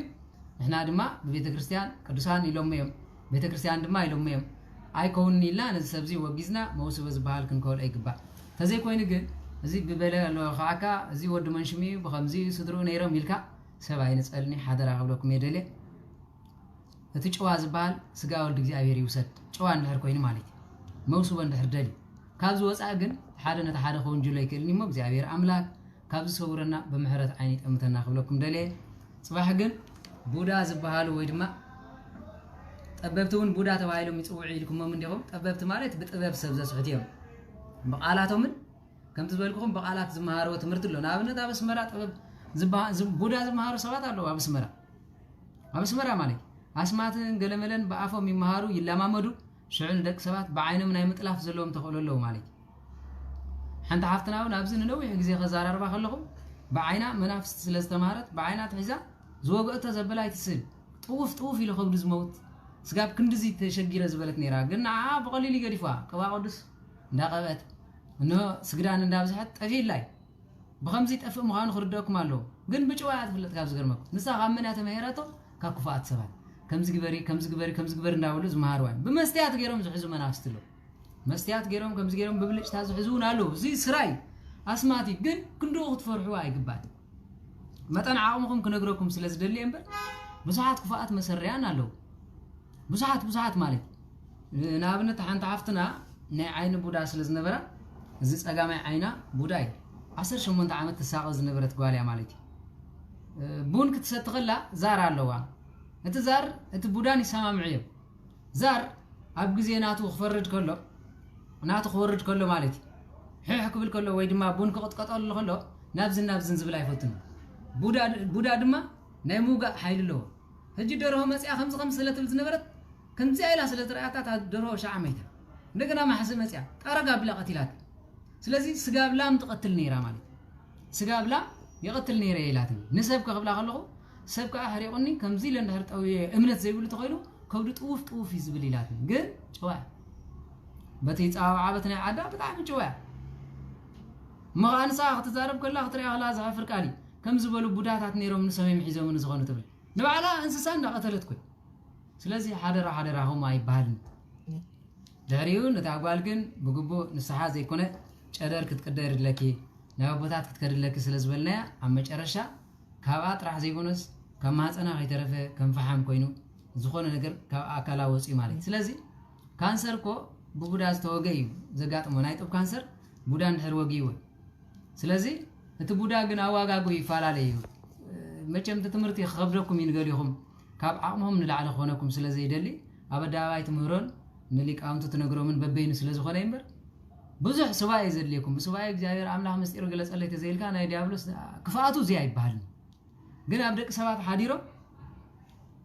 ንሕና ድማ በቤተ ክርስቲያን ቅዱሳን ኢሎም እዮም ቤተ ክርስቲያን ድማ ኢሎም እዮም ኣይከውን ኢልና ነዚ ሰብዚ ወጊዝና መውስበ ዝበሃል ክንከወል ኣይግባእ ተዘይኮይኑ ግን እዚ ብበለ ኸዓካ እዚ ወዲ መንሽሚ ብኸምዚ ስድሩ ነይሮም ኢልካ ሰብኣይ ንጸልኒ ሓደራ ክብለኩም የደልየ እቲ ጨዋ ዝበሃል ስጋ ወልዲ እግዚአብሔር ይውሰድ ጨዋ እንድሕር ኮይኑ ማለት እዩ መውስበ እንድሕር ደሊ ካብዚ ወፃእ ግን ሓደ ነቲ ሓደ ከወንጅሎ ይክእልኒ እሞ እግዚአብሔር ኣምላክ ካብዚ ሰውረና ብምሕረት ዓይኒ ጠምተና ክብለኩም ደልየ ጽባሕ ግን ቡዳ ዝበሃሉ ወይ ድማ ጠበብቲ እውን ቡዳ ተባሂሎም ይጽውዑ ኢልኩሞም እንዲኹም ጠበብቲ ማለት ብጥበብ ሰብ ዘስሑት እዮም ብቃላቶምን ከምቲ ዝበልኩኹም ብቃላት ዝመሃርዎ ትምህርቲ ኣሎ ንኣብነት ኣብ ኣስመራ ጥበብ ቡዳ ዝመሃሩ ሰባት ኣለዉ ኣብ ኣስመራ ማለት ኣስማትን ገለመለን ብኣፎም ይመሃሩ ይለማመዱ شعن دك سبات بعينه من أي متلاف زلهم تقولوا له مالك حنت حفتنا ونابزن نوي حجزي خزار أربعة خلهم بعينا منافس سلسلة مهارات بعينا تحزا زوجته زبلاي تسل طوف إلى خبز موت سقاب كندزي تشجير زبلت نيرا قلنا بقليل يقرفها كوا قدس ناقبت إنه سجران النابز حتى أجيل لاي بخمسة أفهم مخان خردوك مالو قن بجوات في التكاف زقرمك نسا غمنا تمهيراته كاكفات سبات كم زقبري ناولز مهاروين بمستيات غيرهم زحزو منافستلو مستيات غيرهم كم زقيرهم ببلش تازحزون الو زي سراي اسماتي قن كندو تفرحوا يقبال متن عاقمكم كنغركم سلازدلي امبر بزحات كفاءات مسريان الو بزحات مالك نابنت حنت عفتنا ناي عين بودا سلازنبره زي صقامي عينا بوداي 18 عامت تساقز نبرت قاليا مالتي بون كتستغلا زار اللوا انت زار انت بوداني سما معيب زار اب غزي ناتو خفرج كله ناتو خورج كله مالتي حيح قبل كله وي دما بون كقطقطل كله نابزن زبل ايفوتن بودا دما ناي موغا حيل له هجي درو مسيا 5 سلتل زنبرت كنزي ايلا سلت رياتات درو شعميته እንደገና ማሐሰ መስያ ቀረጋ ብላ ቀቲላት ስለዚህ ስጋብላም ተቀትል ነይራ ማለት ስጋብላ يقتل نيره يلاتن نسبك قبل خلقه سبك احريقني كمزي لندهر طوي امنت زي بيقولوا تخيلوا كود طوف يزبل يلاتن ግን ጨዋ بتي عابتنا عدا بتاع ጨዋ ما انسا اختزارب كلها اختري اغلا زعفر قالي كم زبلوا بوداتات نيرهم نسمي محيزو من زغونو تبل نبعلا انسسا እንዳቀተለትኩ ስለዚህ حاضر هما يبالن داريون نتاقبال ግን بغبو نسحا ዘይኮነ ጨደር ክትቀደርለኪ نابوتات كتكرلك سلازبلنا عم مጨረሻ كابات راح زيكونس كما حصنا خيترفه كم فحم كوينو زخونه ነገር አካላ ወጪ ማለት ስለዚህ ካንሰር ኮ በቡዳዝ ተወገይ ዘጋጥሞ ናይጥብ ካንሰር ቡዳ እንድህር ወጊው ስለዚህ እቲ ቡዳ ግን አዋጋጎ ይፋላለዩ መቸም ትምርት ይخبركم ይንገሪኹም ካብ አቅሞም ንላዕለ ኾነኩም ስለዚህ ይደሊ አበዳባይ ትምሮን ንሊቃውንቱ ትነግሮምን በበይኑ ስለዝኾነ ይምበር بزح سواي زليكم بسواي እግዚአብሔር አምላክ መስጢር ገለጸለይ ተዘይልካ ናይ ዲያብሎስ ክፋቱ ዚያ ይባል ግን አብደቅ ሰባት ሓዲሮ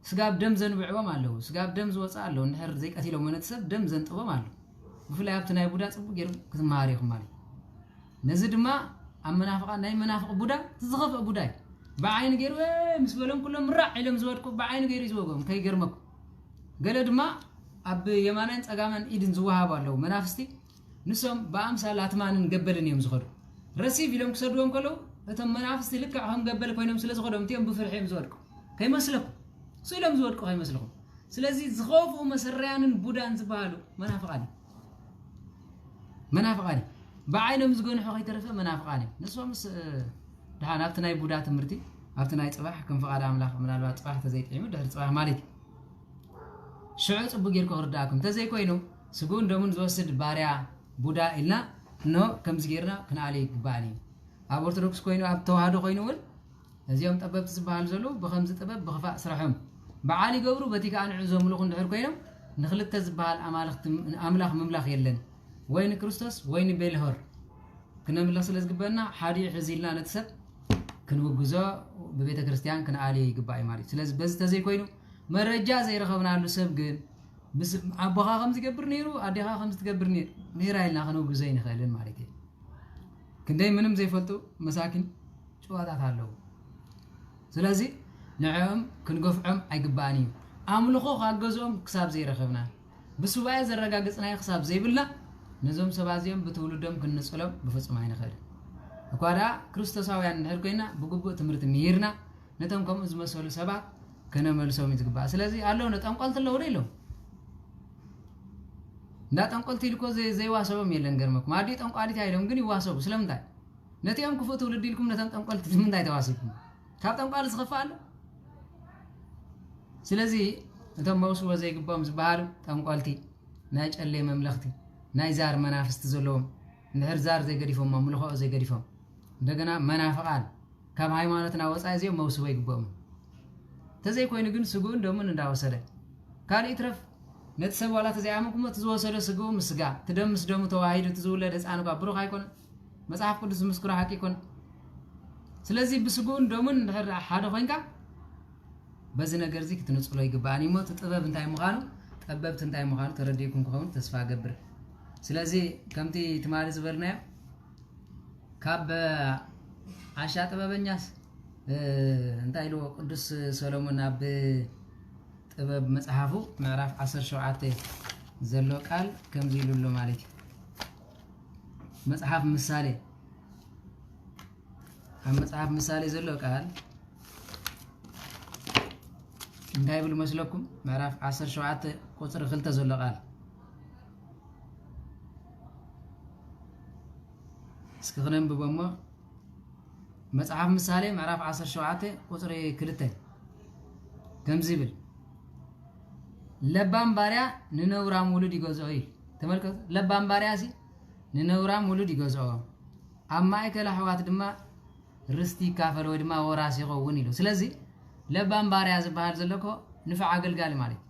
ስጋብ ደም ዘንብዕቦም አለው ስጋብ ደም ዝወጻ አለው እንድሕር ዘይቀቲሎም መንተሰብ ደም ዘንጥቦም አለው ብፍላይ ኣብቲ ናይ ቡዳ ጽቡቅ ገይሩ ክትማሃሪኹም ማለት ነዚ ድማ አመናፍቃ ናይ መናፍቅ ቡዳ ትዝኸፈ ቡዳይ በዓይን ገይሩ ምስ በሎም ኩሎም ራዕ ኢሎም ዝወድቁ በዓይን ገይሩ ይዝወጎም ከይገርመኩ ገለ ድማ ኣብ የማናን ጸጋማን ኢድን ዝወሃብ አለው መናፍስቲ نسوم بأمثال أتمانن قبلن يوم زخدو رسيف يوم كسدوهم كلو أتم منافس تلك هم قبل كونهم سلز خدهم تيم بفرحهم زودكم كي مسلكم سلام زودكم كي مسلكم سلزي زخوف ومسريان بودان زبالو منافقاني بعينهم زقون حقي ترفه منافقاني نسوم دحان أبتناي بودات مرتي أبتناي صباح كم فقاد أملاك من الوقت صباح تزيد عمود ده صباح مالك شعوت بقيركم غرداكم تزي كوينو سقون دومن زوسد باريا بودا إلا إنه كم زجيرنا كنا عليه قبالي أب أرثوذكس كوينو أب توحدو كوينو ول هذيهم طبب تسبحال زلو بخمسة طبب بخفاء سرحهم بعالي قبرو بتيك أنا عزوم لقون دحر كوينو نخلت تسبحال أملاخ مملاخ يلن وين كريستوس وين بيلهور كنا ملاخ سلز قبلنا حادي حزيلنا نتسب كنو جزء ببيت كريستيان كنا عليه قبائي ماري سلز بس تزي كوينو مرجع زي رخبنا له سبقين بس أبغى خمس تقبر نيرو أديها خمس تقبر نيرا إلنا خنو جزين خالين مالكي كنداي منهم زي فتو مساكن شو هذا هالو سلازي نعم كنقفعم عقباني عملوا خاجزهم كساب زي رخبنا بس هو عايز الرجاء قصنا يخساب زي بالله نزوم سبازيهم بتولدهم كنسقلهم بفصل معنا خير أقوله كريستوساويان نهركينا بقبو تمرت ميرنا نتام كم إزما سولو سبعة كنا ملسوم يتقبع سلازي الله نتام قلت له وريلو نات أنقل تيلكو زي واسبه ميلن غرمك ما ديت أنقالي تايلهم غني واسبه سلام داي نتي أم كفو تولديلكم نتام أنقل تمن داي تواسبكم كابت أنقال زخفال سلازي نتام موسو زي غبام زبال أنقالتي ناج اللي مملختي ناي زار منافس تزلوم نهر زار زي غريفهم مملخو زي غريفهم እንደገና መናፍቃን ካብ ሃይማኖትና ወጻይ ዘው መውስወ ይግበም ተዘይ ኮይኑ ግን ስጉን ደምን እንዳወሰደ ካሊ ትረፍ ነተሰብ ዋላ ተዘያመኩም ተዘወሰደ ስጉ ምስጋ ተደምስ ደሙ ተዋሂድ ተዘውለደ ህፃን ጋር ብሩክ አይኮን መጽሐፍ ቅዱስ ምስክራ ሐቂ ይኮን ስለዚህ ብስጉን ደምን ሓደ ኮይንካ በዚ ነገር ዚ ክትንጽሎ ይግባኒ ሞት ጥበብ እንታይ ምኻኑ ጠበብት እንታይ ምዃኑ ተረዲእኩም ክኸውን ተስፋ ገብር ስለዚ ከምቲ ትማሊ ዝበልናዮ ካብ ዓሻ ጥበበኛስ እንታይ ኢሉ ቅዱስ ሰሎሞን ኣብ ጥበብ መጽሐፉ ምዕራፍ 17 ዘሎ ቃል ከምዚ ኢሉሎ ማለት እዩ መጽሐፍ ምሳሌ ኣብ መጽሐፍ ምሳሌ ዘሎ ቃል እንታይ ብል መስለኩም ምዕራፍ 17 ቁጥሪ 2 ዘሎ ቃል እስኪ ክነንብቦሞ መጽሐፍ ምሳሌ ምዕራፍ 17 ቁጥሪ 2 ከምዚ ብል ለባም ባሪያ ንነውራም ውሉድ ይገዝኦ እዩ ተመልከቱ ለባም ባሪያ ሲ ንነውራም ውሉድ ይገዝኦ ኣብ ማእከል ኣሕዋት ድማ ርስቲ ይካፈል ወይ ድማ ወራሲ ይኸውን ኢሉ ስለዚ ለባም ባሪያ ዝበሃል ዘለኮ ንፍዕ ኣገልጋሊ ማለት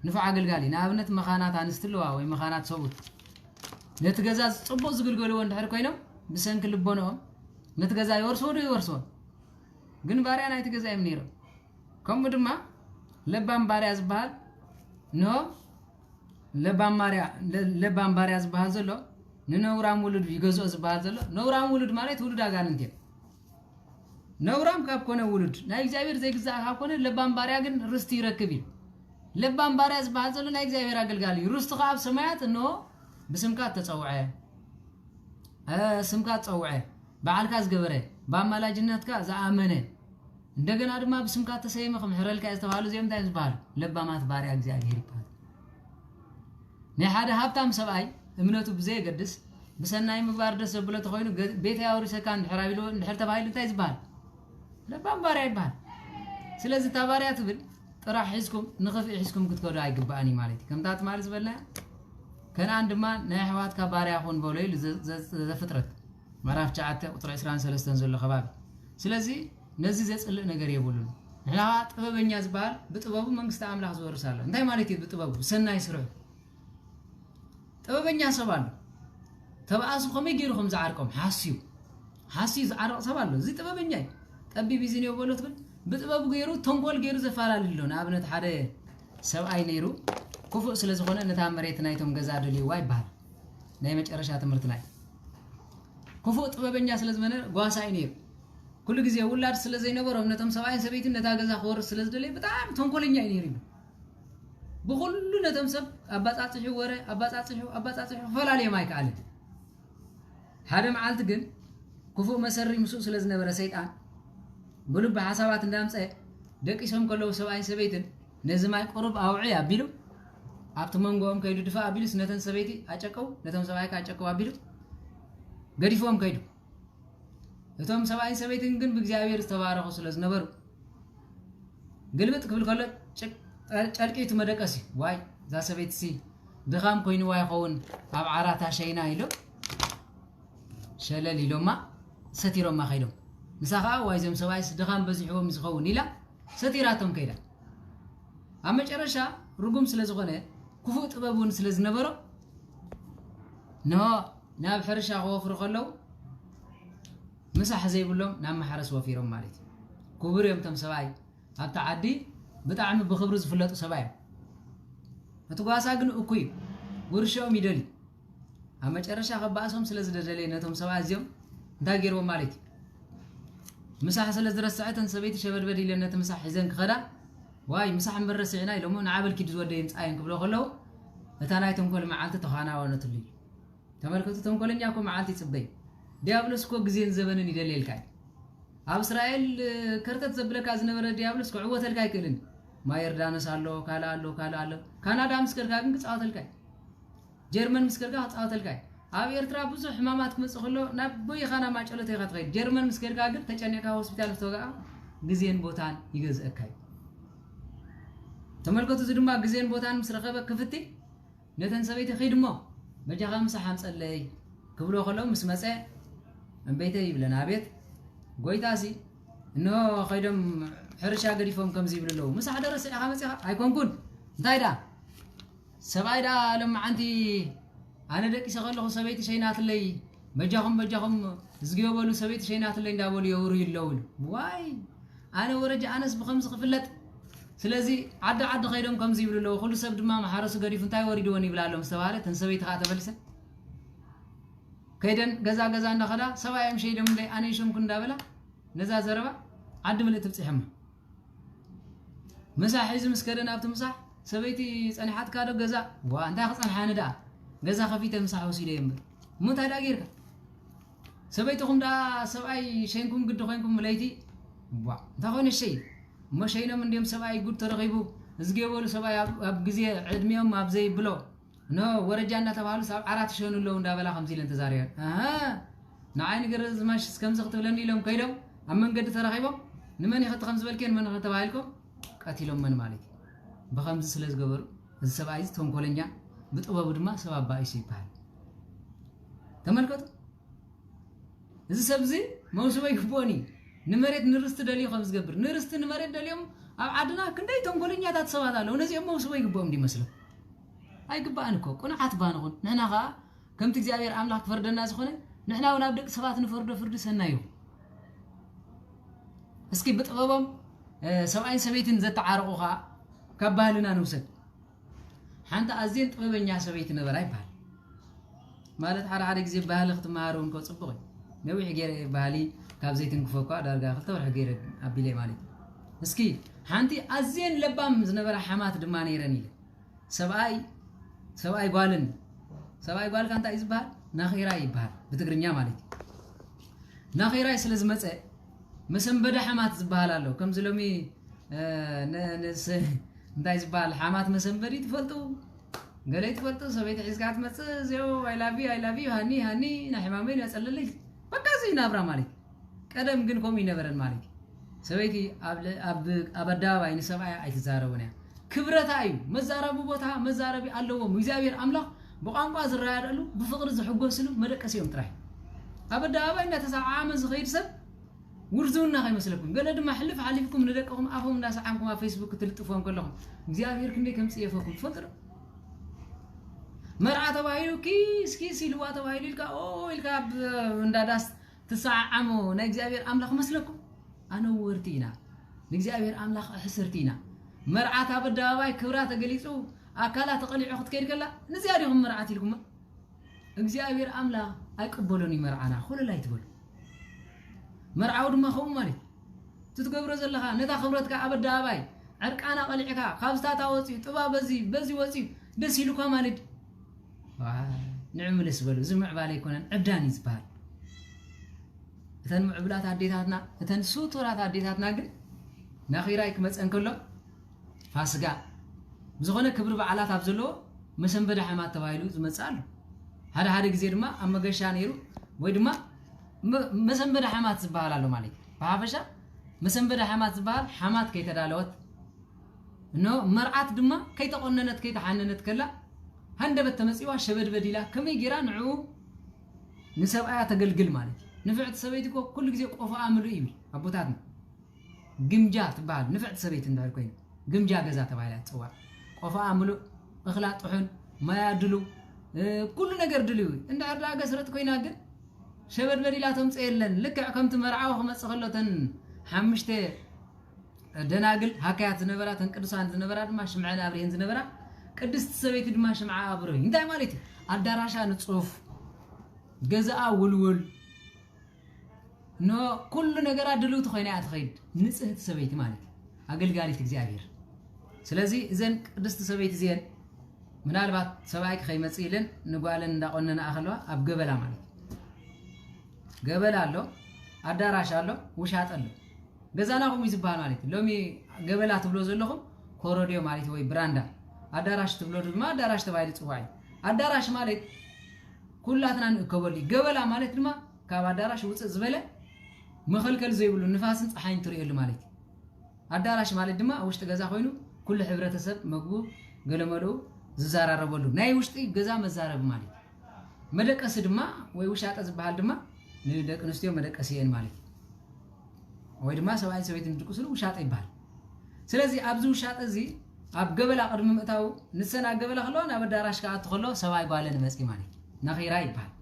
ንፍዕ ኣገልጋሊ ንኣብነት መኻናት ኣንስትለዋ ወይ መኻናት ሰቡት ነቲ ገዛ ጽቡቕ ዝግልገልዎ እንድሕር ኮይኖም ብሰንኪ ልቦኖኦም ነቲ ገዛ ይወርስዎ ዶ ይወርስዎ ግን ባሪያ ናይቲ ገዛ እዮም ነይሮም ከምኡ ድማ ለባም ባሪያ ዝበሃል ኖ ለባም ባሪያ ዝበሃል ዘሎ ንነውራም ውሉድ ይገዝኦ ዝበሃል ዘሎ ነውራም ውሉድ ማለት ውሉድ ኣጋንንት እዮም ነውራም ካብ ኮነ ውሉድ ናይ እግዚአብሔር ዘይግዛእ ካብ ኮነ ለባም ባሪያ ግን ርስቲ ይረክብ እዩ ለባም ባሪያ ዝበሃል ዘሎ ናይ እግዚአብሔር ኣገልጋሊ ርስቲ ካብ ሰማያት እንሆ ብስምካ ተጸውዐ ስምካ ተጸውዐ በዓልካ ዝገበረ በአማላጅነትካ ዝኣመነ እንደገና ድማ ብስምካ ተሰይመ ከምሕረልካ ዝተባሃሉ እዚኦም እንታይ ዝበሃሉ ለባማት ባሪያ እግዚአብሔር ይባሃል ናይ ሓደ ሃብታም ሰብኣይ እምነቱ ብዘይገድስ ብሰናይ ምግባር ደስ ዘብሎ ተኮይኑ ቤት ያውሪሰካ እንድሕራቢሉ እንድሕር ተባሂሉ እንታይ ዝበሃል ለባም ባሪያ ይባሃል ስለዚ ታባሪያ ትብል ጥራሕ ሒዝኩም ንኽፍኢ ሒዝኩም ክትከዱ ኣይግባእኒ ማለት እዩ ከምታት ማለት ዝበልና ከነአን ድማ ናይ ኣሕዋትካ ባሪያ ኹን በሎ ኢሉ ዘፍጥረት ምዕራፍ 9 ቁጥሪ 23 ዘሎ ከባቢ ስለዚ ነዚ ዘጽልእ ነገር የብሉን ንሕና ጥበበኛ ዝበሃል ብጥበቡ መንግስቲ ኣምላኽ ዝወርስ ኣሎ እንታይ ማለት እዩ ብጥበቡ ሰናይ ስርሑ ጥበበኛ ሰብ ኣሎ ተባኣሱ ከመይ ገይሩኩም ዝዓርቆም ሓስዩ ዝዓርቕ ሰብ ኣሎ እዚ ጥበበኛ እዩ ጠቢብ እዩ ዝኔው በሎ ትብል ብጥበቡ ገይሩ ተንኮል ገይሩ ዘፋላልሎ ንኣብነት ሓደ ሰብኣይ ነይሩ ክፉእ ስለ ዝኾነ ነታ መሬት ናይቶም ገዛ ደልይዋ ይበሃል ናይ መጨረሻ ትምህርቲ ናይ ክፉእ ጥበበኛ ስለ ዝመነር ጓሳይ ነይሩ ኩሉ ግዜ ውላድ ስለ ዘይነበሮም ነቶም ሰብኣይን ሰበይትን ነታ ገዛ ክወርስ ስለ ዝደለየ ብጣዕሚ ተንኮለኛ እዩ ነይሩ بكل نتم سب أبصاصحي ورا أبصاصحي فلالي ما يكالد هذا معلت جن كفو مسري مسوس لازم نبرة سيطان بلو بحسابات ندام سه دك اسم كله سواين سبيتن نزماي قرب أوعي أبيلو أبتمن قوم كيدو دفاع أبيلو سنتن سبيتي أشكو نتم سواي كأشكو أبيلو قريفهم كيدو نتم سواين سبيتن جن بجزاير استواره خصوص نبرو قلبت قبل كله شك أركيت مدركسي واي ذا سبيت سي دخام كوين واي خون أب عراتا شينا يلو شلل يلو ما ستيرو ما خيلو مسخا واي زم سوايس دخام بزحو مسخون يلا ستيراتهم كيدا أما جرشا رقم سلزغنة كفو طبابون سلز نبرو نو ناب حرشا غوفر خلو مسح زي بلوم نام حرس وفيرهم مالت كبر يوم تم سواي حتى عدي بتعمل بخبرز فلات سبايا أتوقع جن أكوي ورشوا ميدلي أما ترى خباسهم سلز دجالي نتهم سبايا زيهم دايروا مالك مسح سلز درس ساعة سبيت شباب بدي لأن تمسح حزن خدا واي مسح مرة سعنا لو مو نعابل كده زودين عين قبله خلوا لتنايتهم كل معانت تخانا ونطلي تمركزتهم كل إنجاكم معانت تسبي ديابلس كوك زين زبون يدلي الكاي أب إسرائيل كرتت زبلك أزنة ورا ديابلس كعوة الكاي كلن ما يردان سالو كالا كندا مسكر كاين كتصعد الكاي جيرمان مسكر كا تصعد الكاي أبي إرترا بزح حمامات مسخلو نبوي خانا ما شلته يخاط غير جيرمان مسكر كاين تجاني كا هوسبيتال فتوقع جزين بوتان يجز الكاي تملكت زدما جزين بوتان مسرقة كفتي نتن سبيت خير ما بجا خمس حمس اللي قبله خلو مسمسة من بيته يبلنا بيت قويتاسي إنه خيرهم حرشة قريفهم كم زي بلو مسح درس خمسة هيكون كون تايدا سبايدا لما عندي أنا دك يشغله سبيت شينات اللي بجاهم زجيو بلو سبيت شينات اللي نداول يوري اللول واي أنا ورجع أنس بخمس خفلت ስለዚህ عد خيدهم كم زي بيقولوا كل سب دما محارس غريف انتي وريدون يبلالهم استباله تنسبيت خا تبلسه كيدن غزا غزا اندخدا سبايم شي دم لي اني شمكو እንዳበላ ነዛ ዘረባ عد ملئ تبصحم مساح حيز مسكرنا ابت مساح سبيتي صنحات كادو غزا وا انت خصنحانه دا غزا خفيته مساح وسيده يمبر موت هدا غيرك سبيتكم دا سباي شينكم قد خوينكم مليتي وا انت خوين الشيء ما شينا من ديم سباي قد ترغيبو ازغيبول سباي اب غزي عدميهم اب زي بلو نو ورجانا تبالو سب عرات شونو لو እንዳበላ 50 لن تزاريا نعين غرز ماش كم زغت بلني لهم كيدو ام منقد ترغيبو نمن يخت 5 بلكين من تبايلكم قاتلهم من مالك بخمس سلاز غبر السباي تونكولنيا بطبب دما سباب بايس يبال تملكت እዚ ሰብዚ መውሰበይ ክቦኒ ንመሬት ንርስት ደልዩ ከምስ ገብር ንርስት ንመሬት ደልዮም ኣብ ዓድና ክንደይ ተንኮለኛታት ሰባት ኣለው ነዚኦም መውሰበይ ክቦም ዲመስሉ ኣይግባእን እኮ ቁንዓት ባንኹን ንሕና ኸ ከምቲ እግዚአብሔር ኣምላኽ ክፈርደና ዝኾነ ንሕና እውን ኣብ ደቂ ሰባት ንፈርዶ ፍርዲ ሰናዩ እስኪ ብጥበቦም ሰብኣይን ሰበይትን ዘተዓረቑ ኸ ካብ ባህልና ንውሰድ ሓንቲ ኣዝየን ጥበበኛ ሰበይቲ ነበራ ይበሃል ማለት ሓደ ግዜ ባህሊ ክትመሃሩ እንኮ ጽቡቕ نوعي غير بالي كاب زيتن كفوكا دارغا خلت ورح غير ابيلي مالي اسكي حانتي ازين لبام زنبر حمات دما نيرني سباي قالن سباي قال كانت يزبال ناخيرا يبال بتغرنيا مالي ناخيرا سلاز مصه مسنبده حمات زبال الله كم زلومي نس እንዳይ ዝባል حمات مسنبدي تفلطو غلي تفلطو سبيت حزقات مصه زيو اي لاف يو هاني نحمامين يصللي بقى زي نابرا مالك قدم ግን ኮም ይነበረን ማለት ሰበይቲ ኣብ አዳባይ ንሰብኣይ አይተዛረቡና ክብረታ እዩ መዛረቡ ቦታ መዛረቢ ኣለዎም እግዚአብሔር አምላክ በቋንቋ ዝራያደሉ በፍቅር ዝሕጎስሉ መደቀሲዮም ጥራይ ኣብ አዳባይ እንደተሳዓመ ዝኸይድ ሰብ ውርዙና ከይመስለኩም ገለ ድማ ሕልፍ ሓሊፍኩም ንደቀኩም ኣፎም እንዳሰዓምኩም ኣብ ፌስቡክ ትልጥፎም ከለኹም እግዚአብሔር ክንደይ ከም ጽየፈኩም ፈጥሩ مرعى تبايلو كيس يلوا تبايلو إلكا إلكا نداداس تسعمو نجزابير أملاخ مسلكم أنا ورتينا نجزابير أملاخ حسرتينا مرعى تبدأ كبرات جليسو أكلات تقلع أخذ كير كلا نزيارهم مرعى لكم نجزابير أملاخ أيقبلوني مرعانا خلوا لا يتقول مرعى ودما خوم مالي تتقبر زلها نتا خبرتك أبدا باي عرق أنا قلعك خمسة وصي تبا بزي وصي دسيلو كمالد نعمل اسبلو زمع بالي يكون عبداني زبال እተን ምዕብላት አዴታትና እተን ሱቱራት አዴታትና ግን ናኺራይ ክመጽን ከሎ ፋስጋ ዝኾነ ክብር በዓላት ኣብዘሎ መሰንበደ ሓማት ተባይሉ ዝመጻሉ ሓደ ግዜ ድማ ኣብ መገሻ ነይሩ ወይ ድማ መሰንበደ ሓማት ዝባሃል ኣሎ ማለት በሓፈሻ መሰንበደ ሓማት ዝባሃል ሓማት ከይተዳለወት ኖ መርዓት ድማ ከይተቆነነት ከይተሓነነት ከላ هندبت تمسيوا شبد بديلا كم يجرا نعو نسبعة تقلقل مالك نفعت سبيتكو كل جزء قفا عملوا إيمي أبوتاتنا جمجات بعد نفعت سبيت ندار كوين جمجا جزات بعيلات سوا قفا عملوا أخلاط حن ما يدلو كل نجار دلوي إن أرجع جسرت كوين أجر شبد بديلا تمسئلن لك كم تمرعوا خمس خلوتن حمشت دناقل هكات نبرات انكرسان نبرات ما شمعنا أبرين نبرات قدست سبيت دما شمعة أبروي انتي مالتي الدراشة نتصوف جزاء ولول نو كل نجار دلو تخيني أتخيد نسهت سبيت مالتي أقل قالي تجزاهير سلازي إذن قدست سبيت زين من البعض سبايك خيمة سيلن نقولن دقنا أخلوا أبقبلا مالتي قبلا له الدراشة له وشات له جزاناهم يزبال مالتي لو مي قبلا تبلوز لهم كوروديو مالتي وي براندا አዳራሽ ተብሎ ድማ አዳራሽ ተባይል ጽዋይ አዳራሽ ማለት ኩላትና ንከበሊ ገበላ ማለት ድማ ካብ አዳራሽ ውጽእ ዝበለ መኸልከል ዘይብሉ ንፋስን ፀሓይን ትርእየሉ ማለት አዳራሽ ማለት ድማ ውሽጥ ገዛ ኮይኑ ኩሉ ሕብረተሰብ መግቡ ገለመሉ ዝዛራረበሉ ናይ ውሽጢ ገዛ መዛረብ ማለት መደቀስ ድማ ወይ ውሻጠ ዝበሃል ድማ ንደቅ ንስትዮ መደቀስየን ማለት ወይ ድማ ሰብኣይ ሰበይት ንድቁስሉ ውሻጠ ይባሃል ስለዚህ ኣብዚ ውሻጠ እዚ ኣብ ገበላ ቅድሚ ምእታው ንሰና ገበላ خلو ናብ አዳራሽ ከኣት خلو ሰብኣይ ጓለን መጽኢ ማለት ናኺራይ ይባሃል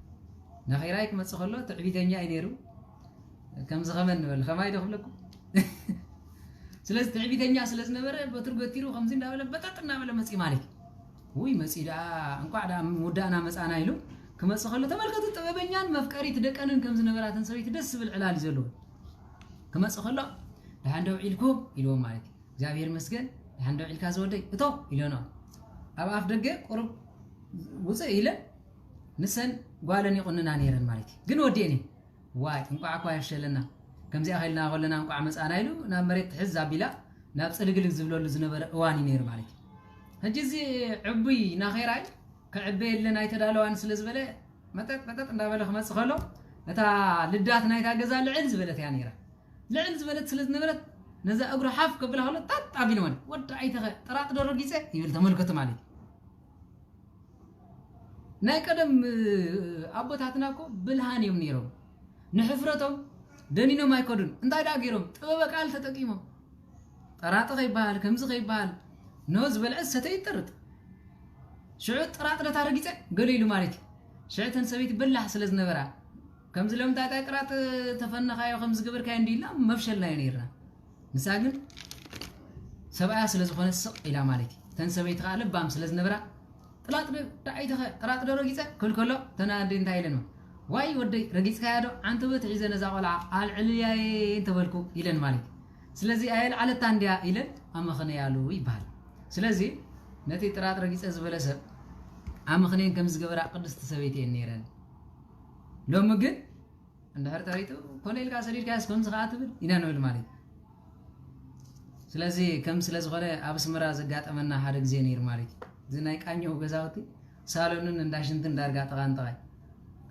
ናኺራይ ክመጽእ خلو ትዕቢተኛ ይነሩ ከም ዝኸመን ንበል ከማይ ደኽለኩም ስለዚህ ትዕቢተኛ ስለዝነበረ በትር ገቲሩ ከምዚ እንዳበለ በጣጥና በለ መጽ ማለት ወይ መጽዳ እንቋዳ ወዳና መጻና ይሉ ከመጽ ከለ ተመልከቱ ጥበበኛን መፍቀሪት ደቀንን ከምዚ ነበራትን ሰበይት ደስ ብል ዕላል ይዘሉ ከመጽ ከለ ለሃንደው ዒልኩም ይሉ ማለት እግዚአብሔር መስገን ለሃንደው ዒልካ ዘወደይ እቶ ይለና አባፍ ደገ ቁርብ ውጽ ይለ ንሰን ጓለን ይቁንና ነይረን ማለት ግን ወዲኔ ዋይ እንቋ ያሸለና ከምዚ አኸልና ቆለና እንቋ መጻና ይሉ ናብ መሬት ሕዝ አቢላ ናብ ጽልግልግ ዝብለሉ ዝነበረ እዋን ነይር ማለት ሕጂ ዕቡይ ናኸይራይ ከዕበይ ለና ይተዳለዋን ስለዝበለ መጠጥ እንዳበለ ከመጽ ከሎ እታ ልዳት ናይታ ገዛ ልዕል ዝበለት ያ ነይራ ልዕል ዝበለት ስለዝነበረት ነዛ እግሩ ሓፍ ከብላ ከሎ ጣጥ አቢል ማለት ወዳ አይተኸ ጥራጥ ደሮ ጊዜ ይብል ተመልከቱ ማለት ናይ ቀደም አቦታትና እኮ ብልሃን እዮም ነይሮም ንሕፍረቶም ደኒኖም አይኮዱን እንታይ ዳ ገይሮም ጥበበ ቃል ተጠቂሞም ጥራጥ ከይባል ከምዚ ከይባል ኖዝ በልዕስ ሰተይ ጥርጥ ሽዑ ጥራጥ ለታረጊፀ ገሊሉ ማለት ሽዕተን ሰበይት በላህ ስለዝነበራ ከምዚ ለምታይ ጥራጥ ተፈነኻዮ ከምዚ ግብርካይ እንዲላ መፍሸልና ነይርና ንሳ ግን ሰብኣያ ስለዝኾነ ስቕ ኢላ ማለት ተን ሰበይት ከዓ ልባም ስለዝነበራ ጥላጥ ዳይተኸ ጥራጥ ደረጊፀ ክልከሎ ተናዲ እንታይ ኢለን ዋይ ወደይ ረጊጽ ካያዶ አንተ በትዒዘ ነዛ ቆልዓ አልዕልያይ እንተበልኩ ይለን ማለት ስለዚህ አይል ዓለታ እንዲያ ይለን አመኸነ ያሉ ይባል ስለዚህ ነቲ ጥራጥ ረጊጽ ዝበለሰብ አመኸነን ከም ዝገበራ ቅድስት ሰበይቲ ነይረን ሎም ግን እንደ ህርታሪቱ ኮኔልካ ሰዲድካስ ከም ዝኻትብል ኢና ነው ማለት ስለዚህ ከም ስለዝኾነ አብስመራ ዘጋጠመና ሓደ ግዜ ነይር ማለት ዝናይ ቃኘው ገዛውቲ ሳሎንን እንዳሽንት እንዳርጋ ጠቃንጠቃይ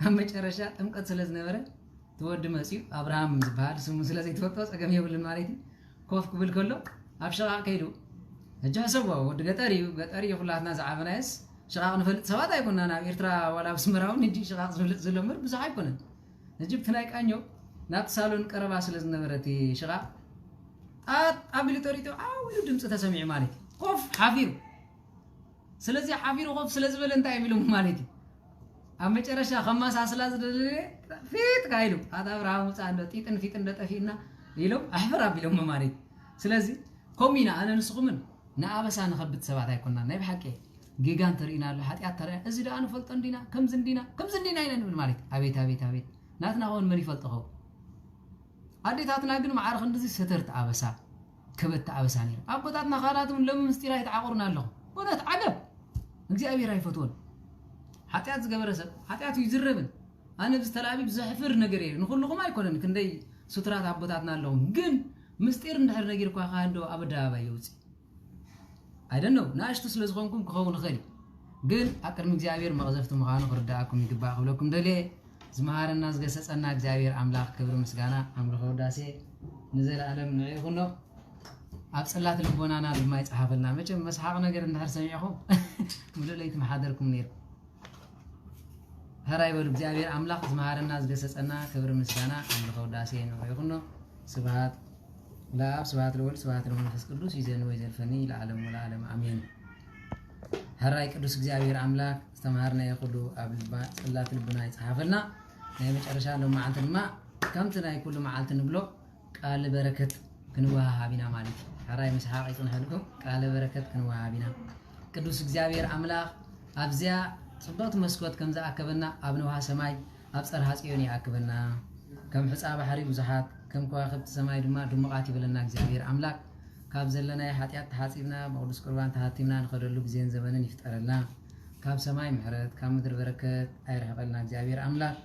አመጨረሻ ጥምቀት ስለዝነበረ ተወድ መጽዩ አብርሃም ዝባል ስሙ ስለዚህ ተወጣ ጸገም ይብል ማለት ኮፍ ክብል ከሎ አብሽራ ከይዱ እጃሰው ወድ ገጠሪ ይኹላትና ዘዓበናይስ ሽራቅ ንፈልጥ ሰባት አይኮንና ናብ ኤርትራ ወላ ብስመራው እንጂ ሽራቅ ዝፈልጥ ዘለምር ብዙ አይኮነን እጅብት ናይ ቃኘው ናብ ሳሎን ቀረባ ስለዝነበረቲ ሽራቅ አብሊቶሪቶ አውሉ ድምጽ ተሰሚዕ ማለት ኮፍ ሓፊሩ ስለዚህ ሓፊሩ ኮፍ ስለዝበለ እንታይ ይብሉ ማለት አመጨረሻ ከማሳ ስለዝደለ ፊት ካይሉ አብርሃም ጻንዶ ጢጥን ፊት እንደጠፊና ይለው አሕፈራ ቢሎም ማለት ስለዚህ ኮሚና አነ ንስኹምን ንአበሳ ንኸብት ሰባት አይኮንና ናይ በሐቀ ጊጋን ተሪና ለኃጢአት ተሪያ እዚ ዳ አንፈልጥ እንዲና ከምዝ እንዲና ይነን ማለት አቤት ናትና ሆን ምን ይፈልጥኸው አዴታትና ግን ማዓርኽ እንደዚህ ሰተርት አበሳ ከበት አበሳ ነኝ አቦታትና ኻላቱም ለምን ምስጢራ ይተዓቆርና አለሁ ወነት ዓደብ እግዚአብሔር አይፈቶን ኃጢአት ዝገበረሰብ ኃጢአቱ ይዝረብን አነ ብስተላቢ ብዘሕፍር ነገር ይሄ ንኹልኩም አይኮነን ክንደይ ሱትራት አቦታትና አለሁ ግን ምስጢር እንደህር ነገር ኳ ካንዶ አበዳ ባይውጽ አይደነው ናሽቱ ስለዝኾንኩም ክኸውን ኸሊ ግን አቅርም እግዚአብሔር መቅዘፍቱ መኻኑ ክርዳአኩም ይግባ ብለኩም ደሌ ዝማሃረና ዝገሰጸና እግዚአብሔር አምላክ ክብር ምስጋና አምልኮ ወዳሴ ንዘላለም ንዕይኹኖ ኣብ ጽላት ልቦናና ድማ ይጽሓፈልና መቸም መስሓቅ ነገር እንደህር ሰሚዕኹም ሙሉለይት መሓደርኩም ነይሩ هراي بول እግዚአብሔር አምላክ ዝማሃረና ዝገሰጸና ክብር ምስጋና አምልኮ ወዳሴ ንዕይኹኖ ስብሐት ለአብ ስብሐት ለወልድ ስብሐት ለመንፈስ ቅዱስ ይዘን ወይ ዘልፈኒ ለዓለም ወለዓለም አሜን هراي ቅዱስ እግዚአብሔር አምላክ ዝተማሃርና ይኹሉ ኣብ ጽላት ልቦና ይጽሓፈልና ናይ መጨረሻ ነው ማዓልትማ ከምት ናይ ኩሉ ማዓልት ንብሎ ቃል በረከት ክንዋሃቢና ማለት هراي መስሓቅ ይጽንሐልኩም ቃል በረከት ክንዋሃቢና ቅዱስ እግዚአብሔር አምላክ ኣብዚያ ጽባቱ መስኮት ከምዛ አከበና አብነዋ ሰማይ ኣብ ጸርሃ ጽዮን ያከበና ከም ሕፃ ባሕሪ ብዙሓት ከም ከዋክብት ሰማይ ድማ ድሙቃት ይብለና እግዚአብሔር አምላክ ካብ ዘለና ኃጢአት ተሓጺብና በቅዱስ ቁርባን ተሃቲምና ንኸደሉ ግዜን ዘመንን ይፍጠረልና ካብ ሰማይ ምሕረት ካብ ምድር በረከት አይርሕቀልና እግዚአብሔር አምላክ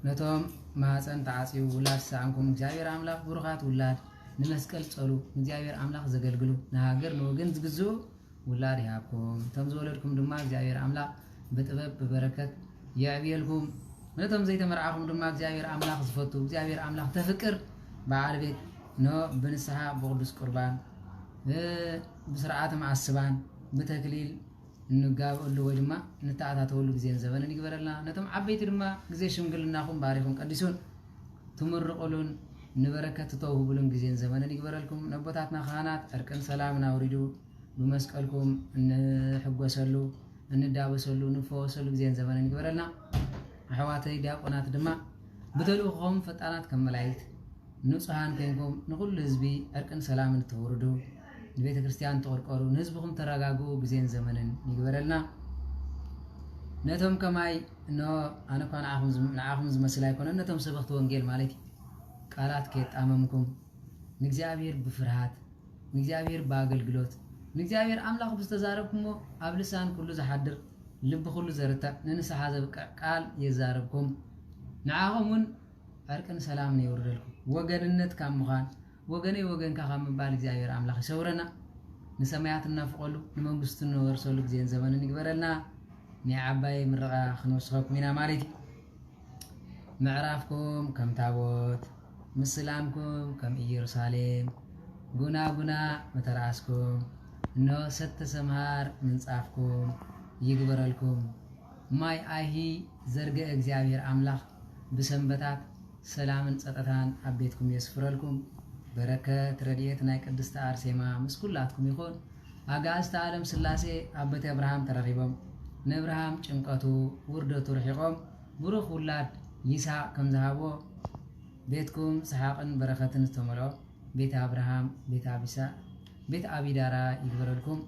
ነቶም ማህፀን ተዓጺው ውላድ ሰዓንኩም እግዚአብሔር አምላክ ብሩኻት ውላድ ንመስቀል ጸሉ እግዚአብሔር አምላክ ዘገልግሉ ንሃገር ንወገን ዝግዝኡ ውላድ ያብኩም ተምዘወለድኩም ድማ እግዚአብሔር አምላክ በጥበብ በበረከት ያዕብየልኩም ነቶም ዘይተመርዓኩም ድማ እግዚአብሔር አምላክ ዝፈቱ እግዚአብሔር አምላክ ተፍቅር በዓል ቤት ነው በንስሐ በቅዱስ ቁርባን በስርዓት ማዕስባን በተክሊል እንጋበሉ ወይ ድማ ንታአታተወሉ ጊዜን ዘመንን ይግበረልና ነቶም ዓበይቲ ድማ ጊዜ ሽምግልናኩም ባሪኩም ቀዲሱን ትምርቁሉን ንበረከት ተውሁብሉን ጊዜን ዘመንን ይግበረልኩም ነቦታትና ካህናት እርቅን ሰላምን አውሪዱ بمسكلكم نحجسلو ندابسلو نفوسلو زين زمان نقبلنا حواتي داقونات دما بدلوهم فتانات كملايت ንጹሃን ኮይንኩም ንኩሉ ህዝቢ ዕርቅን ሰላምን ትወርዱ ንቤተ ክርስቲያን ተቆርቆሩ ንህዝብኩም ተረጋጉ ግዜን ዘመንን ይግበረልና ነቶም ከማይ ነው አነ ኮን ንዓኹም ዝመስል አይኮነን ነቶም ሰበኽቲ ወንጌል ማለት ቃላት ከጣመምኩም ንእግዚአብሔር ብፍርሃት ንእግዚአብሔር በአገልግሎት ንእግዚአብሔር አምላኽ ብስተዛረብኩሞ ኣብ ልሳን ኩሉ ዝሓድር ልብ ኩሉ ዘርታ ንንስሓ ዘብቅዕ ቃል የዛረብኩም ንዓኹምን ዕርቅን ሰላምን ይወርደልኩም ወገንነት ካብ ምዃን ወገነይ ወገንካ ካብ ምባል እግዚአብሔር አምላኽ ይሰውረና ንሰማያት እናፍቀሉ ንመንግስቱ ንወርሰሉ ግዜን ዘመንን ይግበረልና ንዓባይ ምርቃ ክንወስኸኩም ኢና ማለት ምዕራፍኩም ከም ታቦት ምስላምኩም ከም ኢየሩሳሌም ጉና ጉና መተራስኩም እነሆ ሰተ ሰምሃር ምንጻፍኩም ይግበረልኩም ማይ አይሂ ዘርገ እግዚአብሔር አምላኽ ብሰንበታት ሰላምን ጸጥታን አቤትኩም የስፍረልኩም በረከት ረድኤት ናይ ቅድስት አርሴማ ምስኩላትኩም ይኹን አጋዕዝተ ዓለም ስላሴ አበተ አብርሃም ተረኺቦም ነብርሃም ጭንቀቱ ውርደቱ ርሒቆም ብሩኽ ውላድ ይስሐቅ ከም ዝሃቦ ቤትኩም ሰሓቅን በረከትን ዝተመልኦ ቤት አብርሃም ቤት አቢሳ ቤት አቢዳራ ይግበረልኩም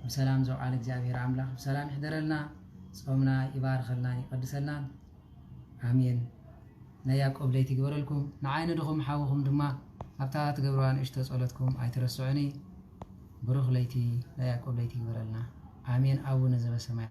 بسلام زوال እግዚአብሔር አምላኽ በሰላም ይሕደረልና ጾምና ይባርከልና ይቀድሰልና አሜን ናያቆብ ለይቲ ይግበረልኩም ንዓይነ ድኹም ሓውኹም ድማ ኣብታ ትገብርዋን እሽተ ጸሎትኩም ኣይትረስዑኒ ብሩኽ ለይቲ ናያቆብ ለይቲ ይግበረልና አሜን አቡነ ዘበሰማይ